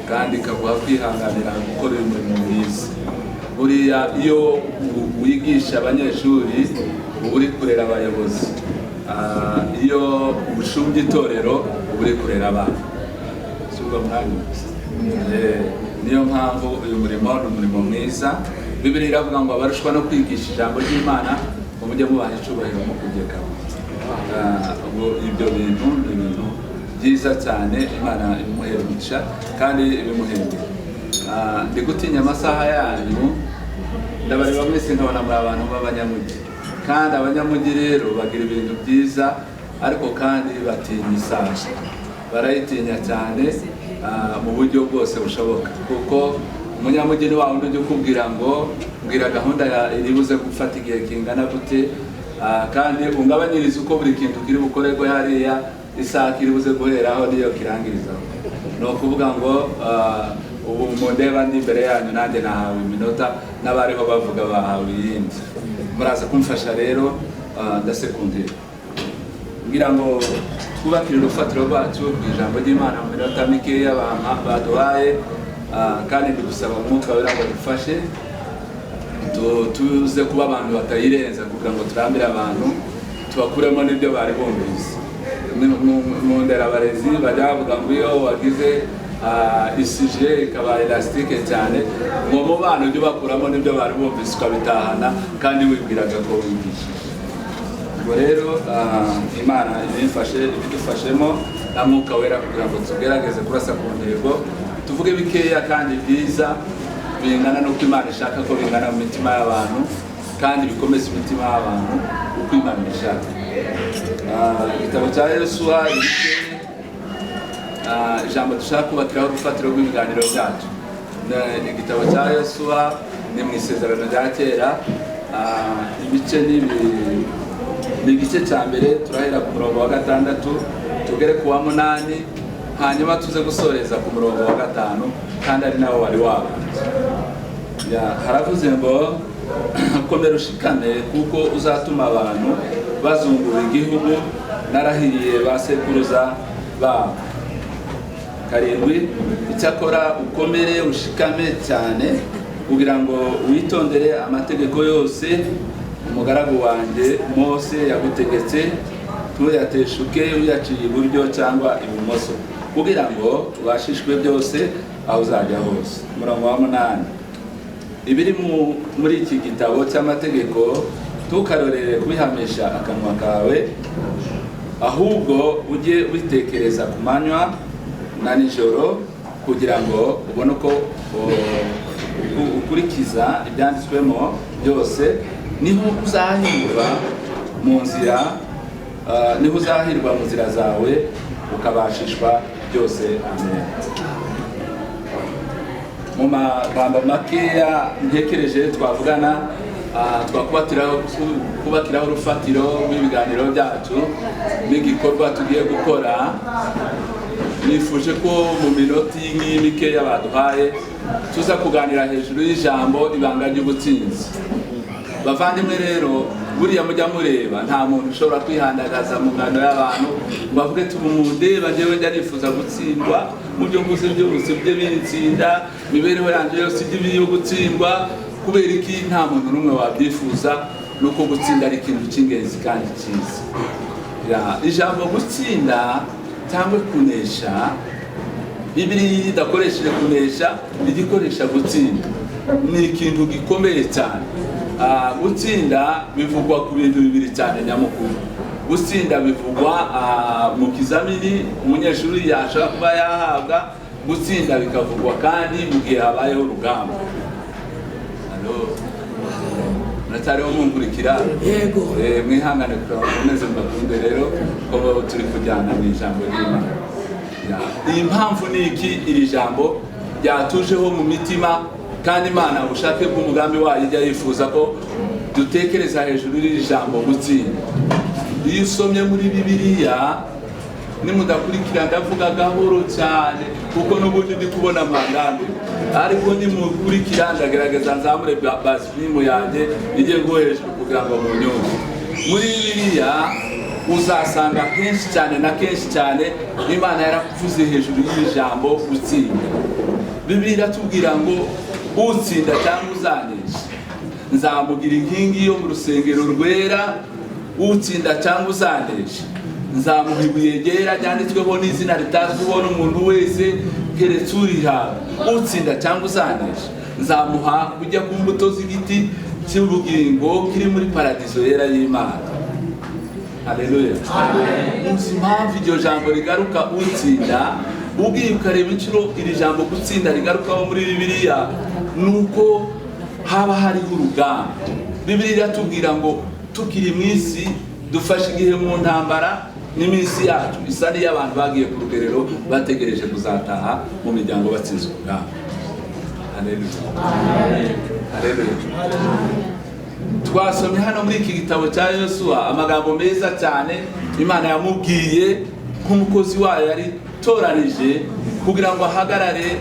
S10: kandi ikaguha kwihanganira gukora umurimo mwiza. Buriya buriya iyo wigisha abanyeshuri uba uri kurera abayobozi. Iyo ushumbye itorero uba uri kurera abana. Subwo mwanya. Niyo mpamvu uyu murimo ni umurimo mwiza. Bibiliya iravuga ngo abarushwa no kwigisha ijambo ry'Imana mujye mubaha icyubahiro mu kugeka. Ibyo bintu ni ibintu byiza cyane, Imana imuhesha kandi ibimuhembera. Ndi gutinya amasaha yanyu, ndabareba mwese nkabona muri abantu b'abanyamugi, kandi abanyamugi rero bagira ibintu byiza ariko kandi batinya isaha, barayitinya cyane mu buryo bwose bushoboka, kuko umunyamugi ni wa wundi ujya ukubwira ngo mbwira gahunda iri buze gufata igihe kingana gute, kandi ungabanyiriza uko buri kintu kiri bukorerwe hariya, isaha kiri buze guheraho niyo kirangirizaho. Ni ukuvuga ngo ubu mundeba ndi imbere yanyu nanjye nahawe iminota, n'abariho bavuga bahawe iyindi. Muraza kumfasha rero ndasekundira ngira ngo twubakire urufatiro rwacu ku ijambo ry'Imana mu minota mikeya baduhaye, kandi ndagusaba umwuka wera ngo dufashe tuze kuba abantu batayirenza kugira ngo turambire abantu tubakuremo n'ibyo bari bumvise. Mu nderabarezi bajya bavuga ngo iyo wagize isije ikaba elastique cyane, ngo mu bana ujye ubakuramo n'ibyo bari bumvise ukabitahana kandi wibwiraga ko wigishije. Ubwo rero Imana ibidufashemo na mwuka wera kugira ngo tugerageze kurasa ku ntego, tuvuge bikeya kandi byiza bingana n'uko Imana ishaka ko bingana mu mitima y'abantu, kandi bikomeza imitima y'abantu uko Imana ishaka. Igitabo cya Yosuwa ijambo dushaka kubakiraho urufatiro rw'ibiganiro byacu. Igitabo cya Yosuwa ni mu isezerano rya kera, ibice ni igice cya mbere, turahera ku murongo wa 6 tugere ku wa 8, hanyuma tuze gusoreza ku murongo wa 5, kandi ari nawo wari wabanje. Haravuze ngo komera ushikame kuko uzatuma abantu bazungura igihugu narahiriye ba sekuruza babo. 7, icyakora ukomere ushikame cyane kugira ngo witondere amategeko yose umugaragu wanjye Mose yagutegetse, ntuyateshuke uyaciye iburyo cyangwa ibumoso, kugira ngo ubashishwe byose aho uzajya hose. Umurongo wa 8, ibiri muri iki gitabo cy'amategeko tukarorere kubihamisha akanwa kawe, ahubwo ujye witekereza ku manywa na nijoro kugira ngo ubone uko ukurikiza ibyanditswemo byose, niho uzahirwa mu nzira zawe ukabashishwa byose. Amen. Mu magambo makeya ntekereje twavugana, twakubakiraho urufatiro rw'ibiganiro byacu n'igikorwa tugiye gukora. Nifuje ko mu minota mikeya baduhaye tuza kuganira hejuru y'ijambo ibanga ry'ubutsinzi. Bavandimwe rero, buriya mujya mureba nta muntu ushobora kwihandagaza mu ngano y'abantu ngo avuge tumumundeba njyewe njya nifuza gutsindwa mu byo mvuze byose bye binitsinda, imibereho yanjye yose ijye gutsindwa. Kubera iki? Nta muntu n'umwe wabyifuza, nuko gutsinda ari ikintu cy'ingenzi kandi cyiza. Ijambo gutsinda cyangwa kunesha, Bibiliya idakoresheje kunesha, igikoresha gutsinda. Ni ikintu gikomeye cyane. Gutsinda bivugwa ku bintu bibiri cyane nyamukuru. Gutsinda bivugwa mu kizamini umunyeshuri yashaka kuba yahabwa, gutsinda bikavugwa kandi mu gihe habayeho urugamba. Natariho munkurikira, yego mwihangane kurameze mbakunde rero ko turi kujyana mu ijambo ry'Imana. Iyi mpamvu ni iki? Iri jambo ryatujeho mu mitima, kandi Imana ubushake bw'umugambi wayo ijya yifuza ko dutekereza hejuru y'iri jambo gutsinda. Iyo usomye muri Bibiliya, nimudakurikira ndavuga gahoro cyane kuko n'ubundi ndi kubona amandambi, ariko nimukurikira ndagerageza nzamure basimu yanjye ijye ngo hejuru kugira ngo munyumve. Muri Bibiliya uzasanga kenshi cyane na kenshi cyane Imana yarakuvuze hejuru y'ijambo gutsinda. Bibiliya iratubwira ngo utsinda cyangwa uzanesha nzamugira inkingi yo mu rusengero rwera, utsinda cyangwa uzanesha nzamuha ibuye ryera ryanditsweho n'izina ritazwiho n'umuntu wese keretse urihawe, utsinda cyangwa uzanesha nzamuha kujya ku mbuto z'igiti cy'ubugingo kiri muri paradizo yera y'Imana. Haleluya. Muzi impamvu iryo jambo rigaruka utsinda, ugiye ukareba inshuro iri jambo gutsinda rigarukaho muri Bibiliya, nuko haba hariho urugamba. Bibiliya iratubwira ngo tukiri mu isi dufashe igihe mu ntambara, n'iminsi yacu isa n'iy'abantu bagiye ku rugerero bategereje kuzataha mu miryango batsinze urugamba. Haleluya. Haleluya. Twasomye hano muri iki gitabo cya Yosuwa amagambo meza cyane Imana yamubwiye nk'umukozi wayo yari toranije kugira ngo ahagarare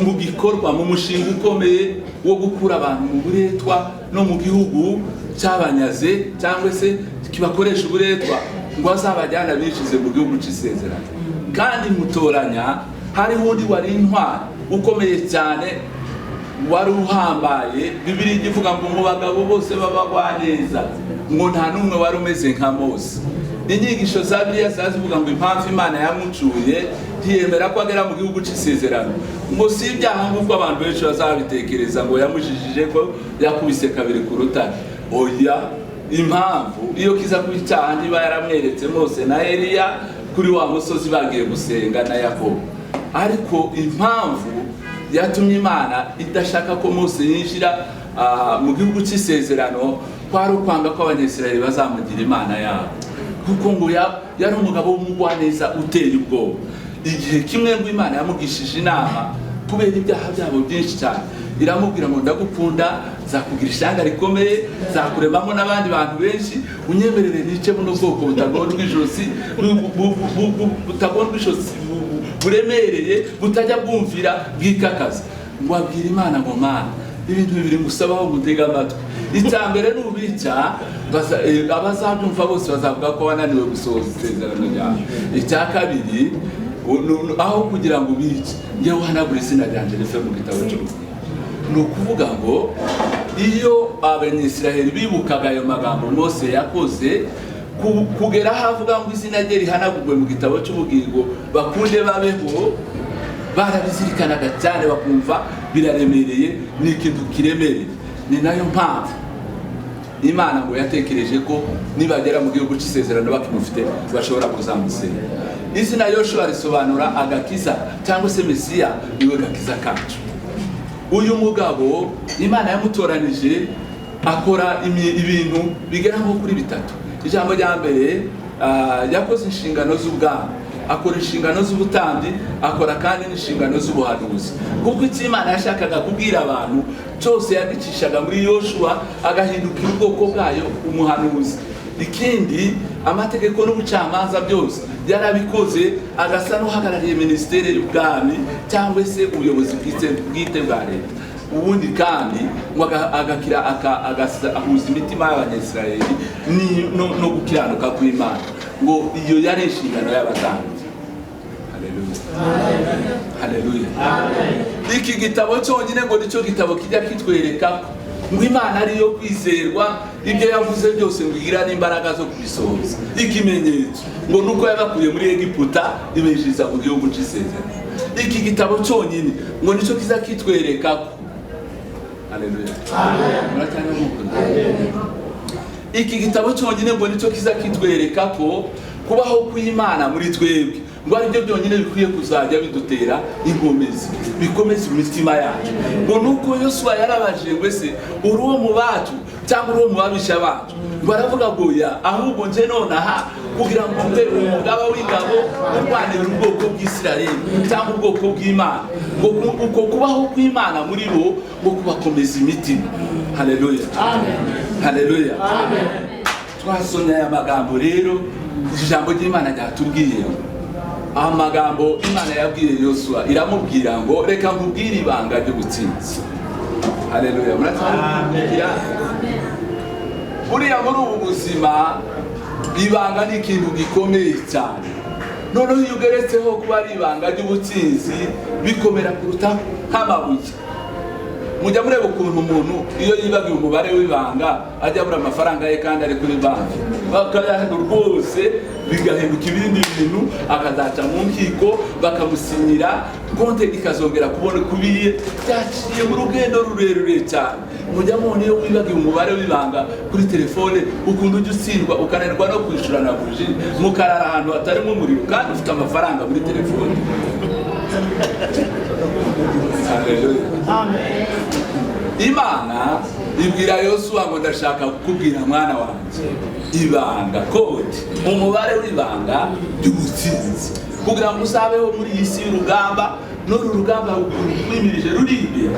S10: mu gikorwa, mu mushinga ukomeye wo gukura abantu mu buretwa no mu gihugu cyabanyaze cyangwa se kibakoresha uburetwa, ngo azabajyana bishize mu gihugu cy'isezerano. Kandi mutoranya hariho undi wari intwari ukomeye cyane, wari uhambaye. Bibiliya ivuga ngo mu bagabo bose b'abagwaneza ngo nta n'umwe wari umeze nka Mose. Inyigisho za Bibiliya zazivuga ngo impamvu Imana yamucuye ntiyemera ko agera mu gihugu cy'isezerano, ngo si ibyaha nk'uko abantu benshi bazabitekereza ngo yamujijije ko yakubise kabiri ku rutare. Oya, impamvu iyo kiza kuba icyaha niba yaramweretse Mose na Eliya kuri wa musozi bagiye gusenga na Yakobo. Ariko impamvu yatumye Imana idashaka ko Mose yinjira mu gihugu cy'isezerano kwari ukwanga ko Abanyesirayeli bazamugira Imana yabo, kuko ngo yari umugabo w'umugwaneza uteye ubwoba. Igihe kimwe ngo Imana yamugishije inama kubera ibyaha byabo byinshi cyane, iramubwira ngo ndagukunda, zakugira ishyanga rikomeye, zakuremamo n'abandi bantu benshi, unyemerere nice buno bwoko butagondwa ijosi, butagondwa ijosi buremereye, butajya bwumvira bwikakaza. Ngo abwira Imana ngo Mana, ibintu bibiri ngusabaho gutega amatwi. Icya mbere nubica abazabyumva bose bazavuga ko wananiwe gusohoza isezerano ryawe. Icya kabiri, aho kugira ngo ubice njyewe uhanagura izina ryanjye rive mu gitabo cy'ubugingo. Ni ukuvuga ngo iyo Abanyesirayeli bibukaga ayo magambo Mose yakoze, kugera aho avuga ngo izina rye rihanagurwe mu gitabo cy'ubugingo bakunde babeho, barabizirikanaga cyane bakumva biraremereye, ni ikintu kiremereye. Ni nayo mpamvu Imana ngo yatekereje ko nibagera mu gihugu cy'isezerano bakimufite bashobora kuzamusenga. Izina Yoshua risobanura agakiza cyangwa se Mesiya, niwe gakiza kacu. Uyu mugabo Imana yamutoranije akora ibintu bigera nko kuri bitatu. Ijambo rya mbere, yakoze inshingano z'ubwami, akora inshingano z'ubutambyi, akora kandi n'inshingano z'ubuhanuzi. Kuko icyo Imana yashakaga kubwira abantu cyose yagicishaga muri Yoshua, agahindukira ubwoko bwayo umuhanuzi. Ikindi, amategeko n'ubucamanza byose yarabikoze, agasa n'uhagarariye minisiteri y'ubwami cyangwa se ubuyobozi bwite bwa leta. Ubundi kandi ngo ahuza imitima y'Abanyesirayeli no gukiranuka kw'Imana. Ngo iyo yari inshingano y'abatambyi. Haleluya. Iki gitabo cyonyine ngo nicyo gitabo kijya kitwereka ngo Imana ariyo kwizerwa, ibyo yavuze byose ngo igira n'imbaraga zo kubisohoza. Ikimenyetso ngo nuko yabakuye muri Egiputa ibinjiza mu gihugu cy'isezerano. Iki gitabo cyonyine ngo nicyo kiza kitwereka. Haleluya. Iki gitabo cyonyine ngo nicyo kiza kitwereka ko kubaho kw'Imana muri twebwe ngo ari byo byonyine bikwiye kuzajya bidutera inkomezi, bikomeza imitima yacu. Ngo nuko Yosuwa yarabajije ngo ese uri uwo mu bacu cyangwa uri uwo mu babisha bacu? Baravuga ngo ya, ahubwo nje nonaha kugira ngo mbe umugaba w'ingabo urwanira ubwoko bw'Isirayeli cyangwa ubwoko bw'Imana. Ngo uko kubaho kw'Imana muri bo ngo kubakomeza imitima. Haleluya. Amen. Haleluya. Amen. Twasomye aya magambo rero, ijambo ry'Imana ryatubwiye. Amagambo Imana yabwiye Yosuwa iramubwira ngo reka nkubwire ibanga ry'ubutsinzi. Haleluya. Muratamubwira. Buriya muri ubu buzima ibanga ni ikintu gikomeye cyane. Noneho iyo ugeretseho kuba ari ibanga ry'ubutsinzi bikomera kuruta nk'amabuye. mujya mureba ukuntu umuntu iyo yibagiwe umubare w'ibanga ajya abura amafaranga ye kandi ari kuri banki bakayahana rwose bigahinduka ibindi bintu akazaca mu nkiko bakamusinyira konte ikazongera kubona kubiye byaciye mu rugendo rurerure cyane. Mujya mubona iyo wibagiwe umubare w'ibanga kuri telefone ukuntu ujya utsindwa ukananirwa no kwishyura na buji mukarara ahantu hatarimo umuriro kandi ufite amafaranga muri telefone. Imana ibwira Yosuwa ngo ndashaka kukubwira mwana wanjye ibanga kode umubare w'ibanga ry'ubutsinzi kugira ngo uzabeho muri iyi si y'urugamba n'uru rugamba rwimirije ruri imbere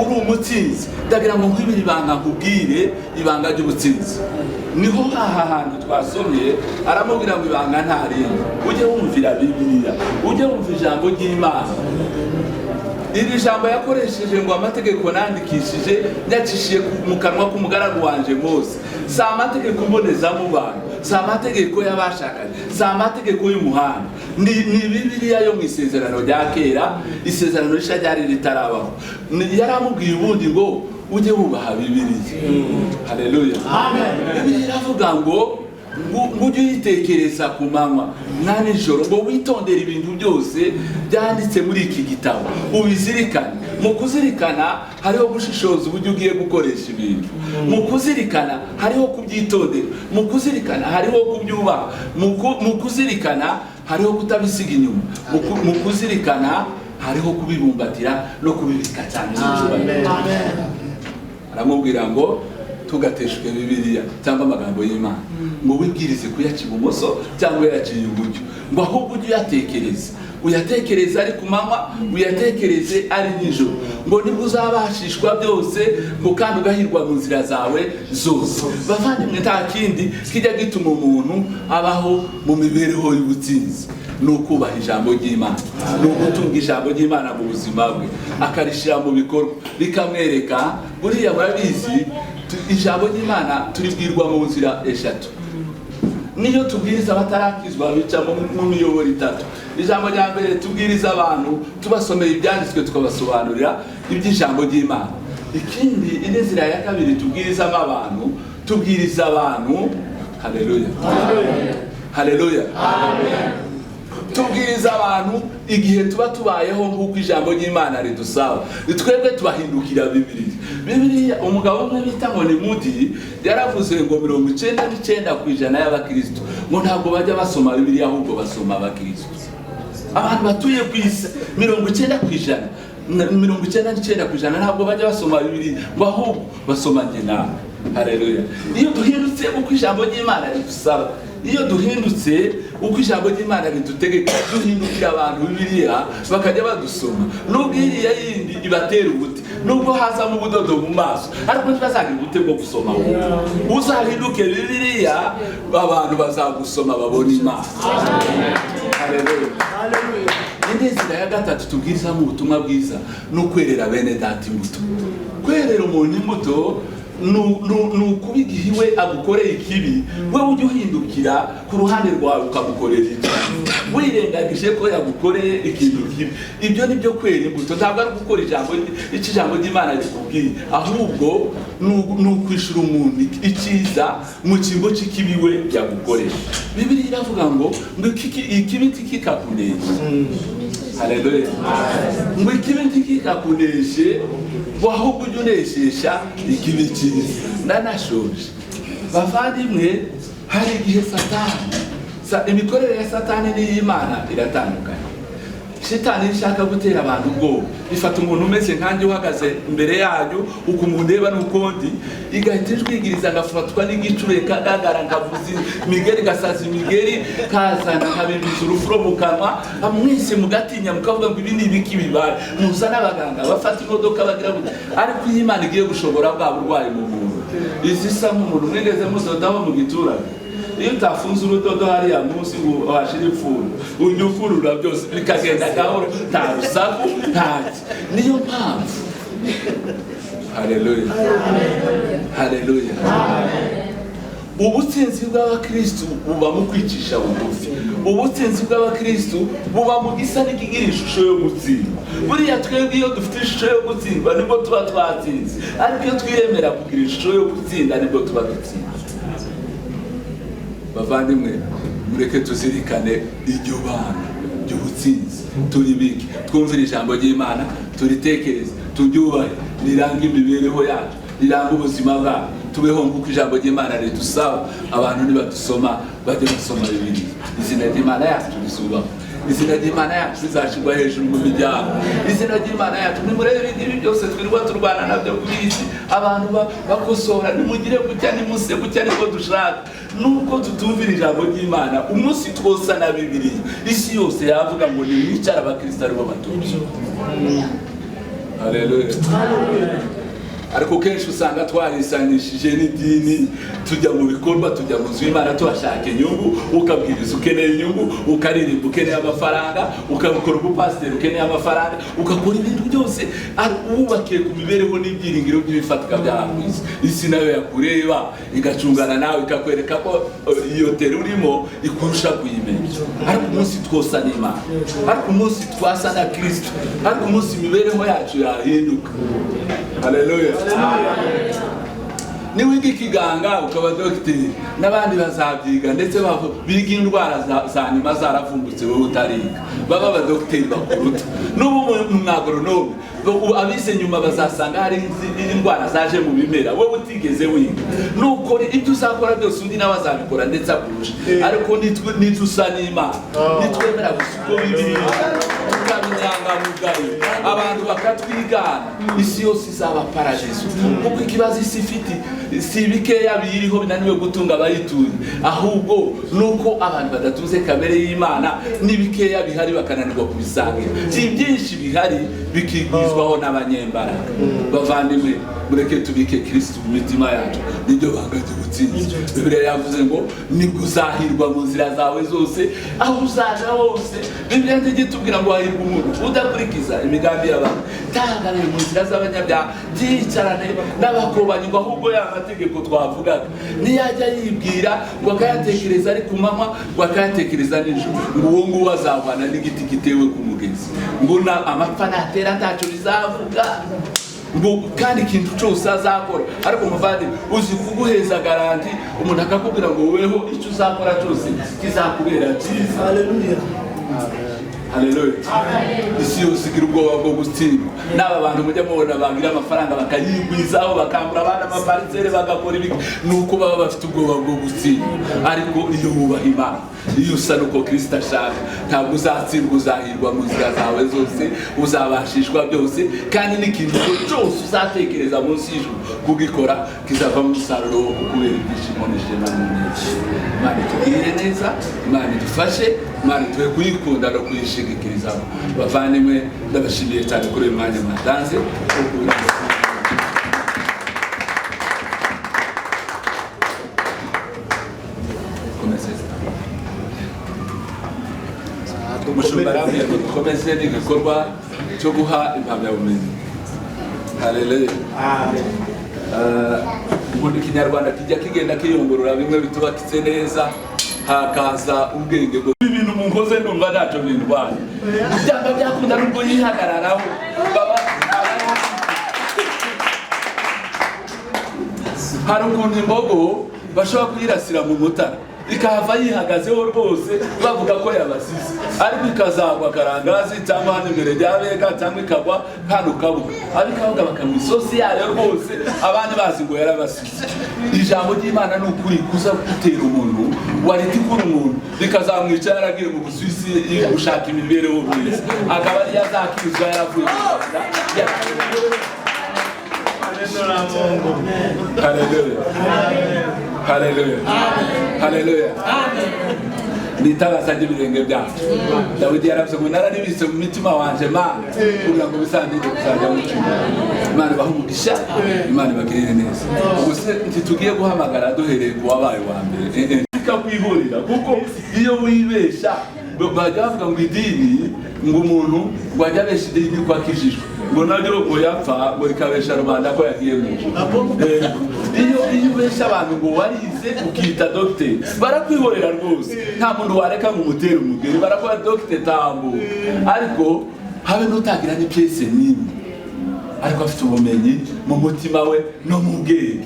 S10: uri umutsinzi. Ndagira ngo nkwibire ibanga nkubwire ibanga ry'ubutsinzi. Niho aha hantu twasomye aramubwira ngo ibanga ntarindi ujye wumvira Bibiliya ujye wumva ijambo ry'Imana. Iri jambo yakoresheje ngo amategeko nandikishije nyacishije mu kanwa k'umugaragu wanje Mose. Si amategeko mbonezamubano, si amategeko y'abashakanye, si amategeko y'umuhanda. Ni Bibiliya yo mu isezerano rya kera, isezerano rishya ryari ritarabaho. Yaramubwiye ubundi ngo ujye wubaha Bibiliya. Haleluya. Amen. Bibiliya iravuga ngo ujye uyitekereza ku manywa na nijoro ngo witondere ibintu byose byanditse muri iki gitabo ubizirikane. Mu kuzirikana hariho gushishoza uburyo ugiye gukoresha ibintu, mu kuzirikana hariho kubyitondera, mu kuzirikana hariho kubyubaha, mu kuzirikana hariho kutabisiga inyuma, mu kuzirikana hariho kubibumbatira no kubibika cyane. Aramubwira ngo tugateshwe Bibiliya cyangwa amagambo y'Imana ngo wibwirize kuyaca ibumoso cyangwa yaciye iburyo, ngo ahubwo ujye uyatekereza ari ku manywa uyatekereze ari nijoro, ngo nibwo uzabashishwa byose ngo kandi ugahirwa mu nzira zawe zose. Bavandimwe, nta kindi kijya gituma umuntu abaho mu mibereho y'ubutsinzi ni ukubaha ijambo ry'Imana, ni ugutunga ijambo ry'Imana mu buzima bwe akarishyira mu bikorwa rikamwereka. Buriya murabizi ijambo ry'Imana turibwirwa mu nzira eshatu. Niyo tubwiriza abatarakizwa bica mu miyoboro itatu. Ijambo rya mbere tubwiriza abantu tubasomeye ibyanditswe tukabasobanurira iby'ijambo ry'Imana. Ikindi indi nzira ya kabiri tubwirizamo abantu tubwiriza abantu. Haleluya, haleluya, amen. Tubwiriza abantu igihe tuba tubayeho nk'uko ijambo ry'Imana ridusaba. Twebwe tubahindukira Bibiliya. Umugabo umwe bita ngo ni Mudi yaravuze ngo 99% y'abakristo ngo ntabwo bajya basoma Bibiliya ahubwo basoma abakristo. Abantu batuye ku isi 99% ntabwo bajya basoma Bibiliya ngo ahubwo basoma njye nawe. Haleluya. Iyo duhindutse uko ijambo ry'Imana ridusaba, iyo duhindutse uko ijambo ry'Imana ridutegeka, duhindukira abantu Bibiliya bakajya badusoma. Nubwo iriya yindi ibatera ubuti, nubwo hazamo ubudodo mu maso, ariko ntibazagira ubute bwo gusoma. Uzahinduke Bibiliya abantu bazagusoma babona Imana. Haleluya. Indi nzira ya gatatu tubwirizamo ubutumwa bwiza ni ukwerera bene data imbuto. Kwerera umuntu imbuto nukuba igihe iwe agukoreye ikibi we ujye uhindukira ku ruhande rwawe ukamukorera iki, wirengagije ko yagukoreye ikintu kibi. Ibyo ni byo kwera imbuto, ntabwo ari gukora ijambo ry'Imana rikubwiye, ahubwo ni ukwishura umuntu icyiza mu cyimbo cy'ikibi we yagukoreye. Bibiliya iravuga ngo ikibi kikakunesha. Haleluya. Ngo ikibi kikakuneshe ahubwo ujye uneshesha ikibi cyiza. Ndanashoje bavandimwe, hari igihe imikorere ya Satani n'iy'Imana iratandukanye. Shitani ishaka gutera abantu ubwoba, ifata umuntu umeze nkanjye uhagaze imbere yayo uko umundeba n'ukondi igahita ijwigiriza agafatwa n'igicure kagagara nkavuzi migeri gasaza imigeri kazana nkabibiza urufuro mu kanwa amwise mugatinya mukavuga ngo ibi ni ibiki bibaye, muzana abaganga bafata imodoka bagira gute. Ariko iyi Imana igiye gushobora bwa burwayi mu muntu izisa nk'umuntu mwigeze mudodaho mu giturage. Iyo utafunze urudodo hariya munsi ngo washira ipfundo ujya ufurura byose bikagenda gahoro, nta rusaku ntaki. Niyo mpamvu. Haleluya, haleluya. ubutsinzi bw'abakristu buba mu kwicisha bugufi, ubutsinzi bw'abakristu buba mu gisa n'ikigira ishusho yo gutsindwa. Buriya twebwe iyo dufite ishusho yo gutsindwa nibwo tuba twatsinze, ariko iyo twiremera kugira ishusho yo gutsinda nibwo tuba dutsinze. Bavandimwe, mureke tuzirikane iryo banga ry'ubutsinzi, turibike, twumvire ijambo ry'Imana, turitekereze, turyubahe, rirange imibereho yacu, rirange ubuzima bwacu, tubeho nk'uko ijambo ry'Imana ridusaba. Abantu nibadusoma bajye basoma Bibiliya. Izina ry'Imana yacu risubahwe, izina ry'Imana yacu rizashirwa hejuru mu miryango, izina ry'Imana yacu. Nimurebe ibi byose twirwa turwana nabyo kuri isi, abantu bakosora, nimugire gutya nimuse gutya niko dushaka, nuko tutumvira ijambo ry'Imana. Umunsi twosa na Bibiliya, isi yose yavuga ngo nimwicara abakristo aribo batuje. Haleluya. Ariko kenshi usanga twarisanishije n'idini, tujya mu bikorwa, tujya mu nzu y'Imana tubashaka inyungu, ukabwiriza ukeneye inyungu, ukaririmba ukeneye amafaranga, ukabikora ubupasiteri ukeneye amafaranga, ugakora ibintu byose wubakiye ku mibereho n'ibyiringiro by'ibifatika bya kwisi. Isi nayo yakureba igacungana nawe, ikakwereka ko iyo tere urimo ikurusha kuyimenya. Ariko umunsi twosa n'Imana, ariko umunsi twasa na Kristo, ariko umunsi imibereho yacu yahinduka. Haleluya. Niwiga ikiganga ukaba dogiteri, n'abandi bazabyiga ndetse biga indwara za nyuma zaravumbutse wowe utariga, baba abadogiteri bakuruta. N'ubu umwagoronome abize nyuma bazasanga hari indwara zaje mu bimera wowe utigeze wiga. Nuko ibyo uzakora byose undi nawe azabikora ndetse akurusha. Ariko nitusa n'Imana, nitwemera gusuko Bibiliya, tukabinyanga abantu bakatwigana, isi yose izaba paradizo. Kuko ikibazo isi ifite si bikeya biriho binaniwe gutunga abayituye, ahubwo nuko abantu badatuze kamere y'Imana, n'ibikeya bihari bakananirwa kubisangira. Byinshi bihari bikigwizwaho n'abanyembaraga. Bavandimwe, mureke tubike Kristo mu mitima yacu, nibyo bagaje gutsinda. Bibiliya yavuze ngo nibwo uzahirwa mu nzira zawe zose, aho uzaja hose. Bibiliya ntigitubwira ngo hahirwa umuntu udakurikiza imigambi y'abantu, tangane mu nzira z'abanyabyaha, byicarane n'abakobanyi, ngo ahubwo ya mategeko twavugaga niyajya yibwira ngo akayatekereza ari ku manywa, ngo akayatekereza nijoro, ngo uwo nguwo azavana n'igiti gitewe ku mugezi, ngo amapfa natera ntacyo bizavuga, ngo kandi ikintu cyose azakora. Ariko muvandimwe, uzi kuguheza garanti, umuntu akakubwira ngo weho icyo uzakora cyose kizakubera cyiza. Haleluya. Haleluya. Isi yose igira ubwoba bwo gutsindwa. N'aba bantu mujya mubona bagira amafaranga bakayigwizaho, bakambura abana amaparisere, bagakora ibiki, nuko baba bafite ubwoba bwo gutsindwa. Ariko iyo wubaha Imana, iyo usa nuko Kristo ashaka, ntabwo uzatsindwa, uzahirwa mu nzira zawe zose, uzabashishwa byose, kandi n'ikintu cyose uzatekereza munsi y'ijuru kugikora kizavamo umusaruro wo kubera ibyishimo n'ishema n'umunezero. Imana itugirire neza, Imana idufashe, Imana tuwe kuyikunda no kuyishigikiriza. Bavandimwe, ndabashimiye cyane kuri uyu mwanya mwatanze. Dukomeze n'igikorwa cyo guha impamyabumenyi. Haleluya. Ubundi Kinyarwanda kijya kigenda kiyungurura bimwe bitubakitse neza, hakaza ubwenge bwo ibintu mu nkoze ndumva ntacyo bindwaye. Byaba byakunda nubwo yihagararaho, hari ukuntu imbogo bashobora kuyirasira mu mutara ikahava yihagazeho rwose bavuga ko yabasize, ariko ikazagwa karangazi cyangwa hano imbere ry'abega, cyangwa ikagwa hano kabuga, ariko avuga bakamuha isosi yayo rwose, abandi bazi ngo yarabasize. Ijambo ry'Imana ni ukuri kuza gutera umuntu warita ikura umuntu rikazamwica yaragiye mu Busuwisi gushaka imibereho myiza, akaba ari yazakizwa yaravuye mu Rwanda. Haleluya. Haleluya. Haleluya. Nitabaza ibirenge byacu. Dawidi yaravuze ngo nararibise mu mitima wanje Mana, kugira ngo bisandike kuzajya mu cyumba. Imana ibahe umugisha, Imana ibagirire neza. Ubuse ntitugiye guhamagara duhereye ku wabaye wa mbere, bikakwihurira, kuko iyo wibesha bajya bavuga ngo idini, ngo umuntu ngo ajya abesha idini ko akijijwe. ngo naryo ngo yapfa ngo rikabesha rubanda ko yagiye mu iyo ubesha abantu ngo warize ukita dogiteri barakwihorera rwose, nta muntu wareka ngo umutere umugeri, barakuba dogiteri tambo, ariko habe n'utagira ni pièce n'imwe, ariko afite ubumenyi mu mutima we no mu bwenge.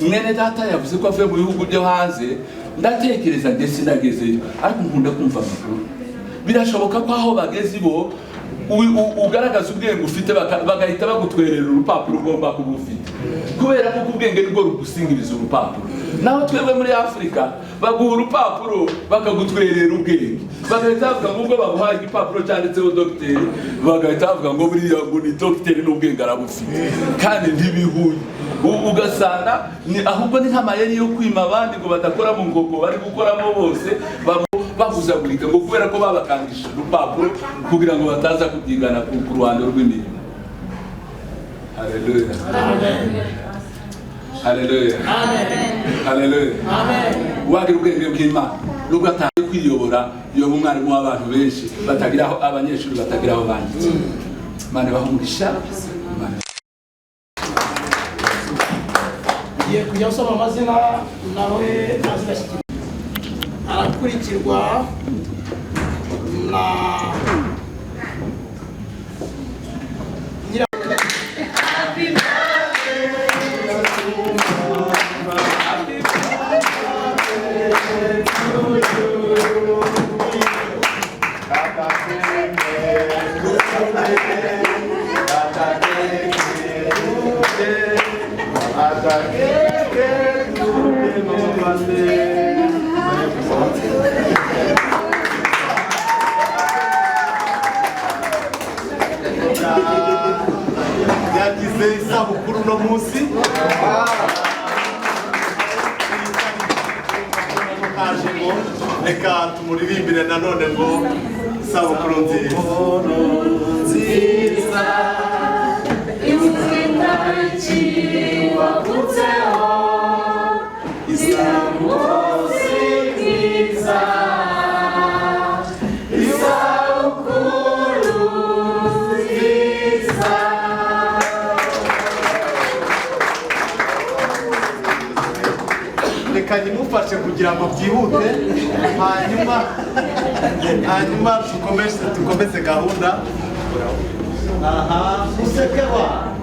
S10: Mwene data yavuze ko avuye mu bihugu byo hanze, ndatekereza nge sinagezeyo, ariko nkunda kumva amakuru. Birashoboka ko aho bageze bo ugaragaza ubwenge ufite bagahita bagutwerera urupapuro ugomba kuba ufite, kubera ko ubwenge nibwo rugusingiriza urupapuro. Naho twebwe muri Afurika baguha urupapuro bakagutwerera ubwenge, bagahita bavuga ngo ubwo baguhaye igipapuro cyanditseho dogiteri, bagahita bavuga ngo buriya ngo ni dogiteri n'ubwenge arabufite, kandi ntibihuye. Ugasanga ahubwo ni nk'amayeri yo kwima abandi ngo badakora mu ngoko bari gukoramo bose, baguzagurika ngo kubera ko babakangishije urupapuro kugira ngo bataza kubyigana ku ruhando rw'imirimo. Haleluya, haleluya, haleluya. Wagira ubwenge bw'Imana nubwo atangiye kwiyobora, yoba umwarimu w'abantu benshi batagiraho, abanyeshuri batagiraho banditse. Imana ibahe umugisha.
S9: Ngiye kujya usoma amazina nawe azibashyikira, arakurikirwa na
S1: yagize isabukuru no munsi, haje ngo reka tumuririmbire nanone ngo isabukuru nziza. Reka nimufashe kugira ngo byihute, hanyuma dukomeze gahunda. Aha, usekewa.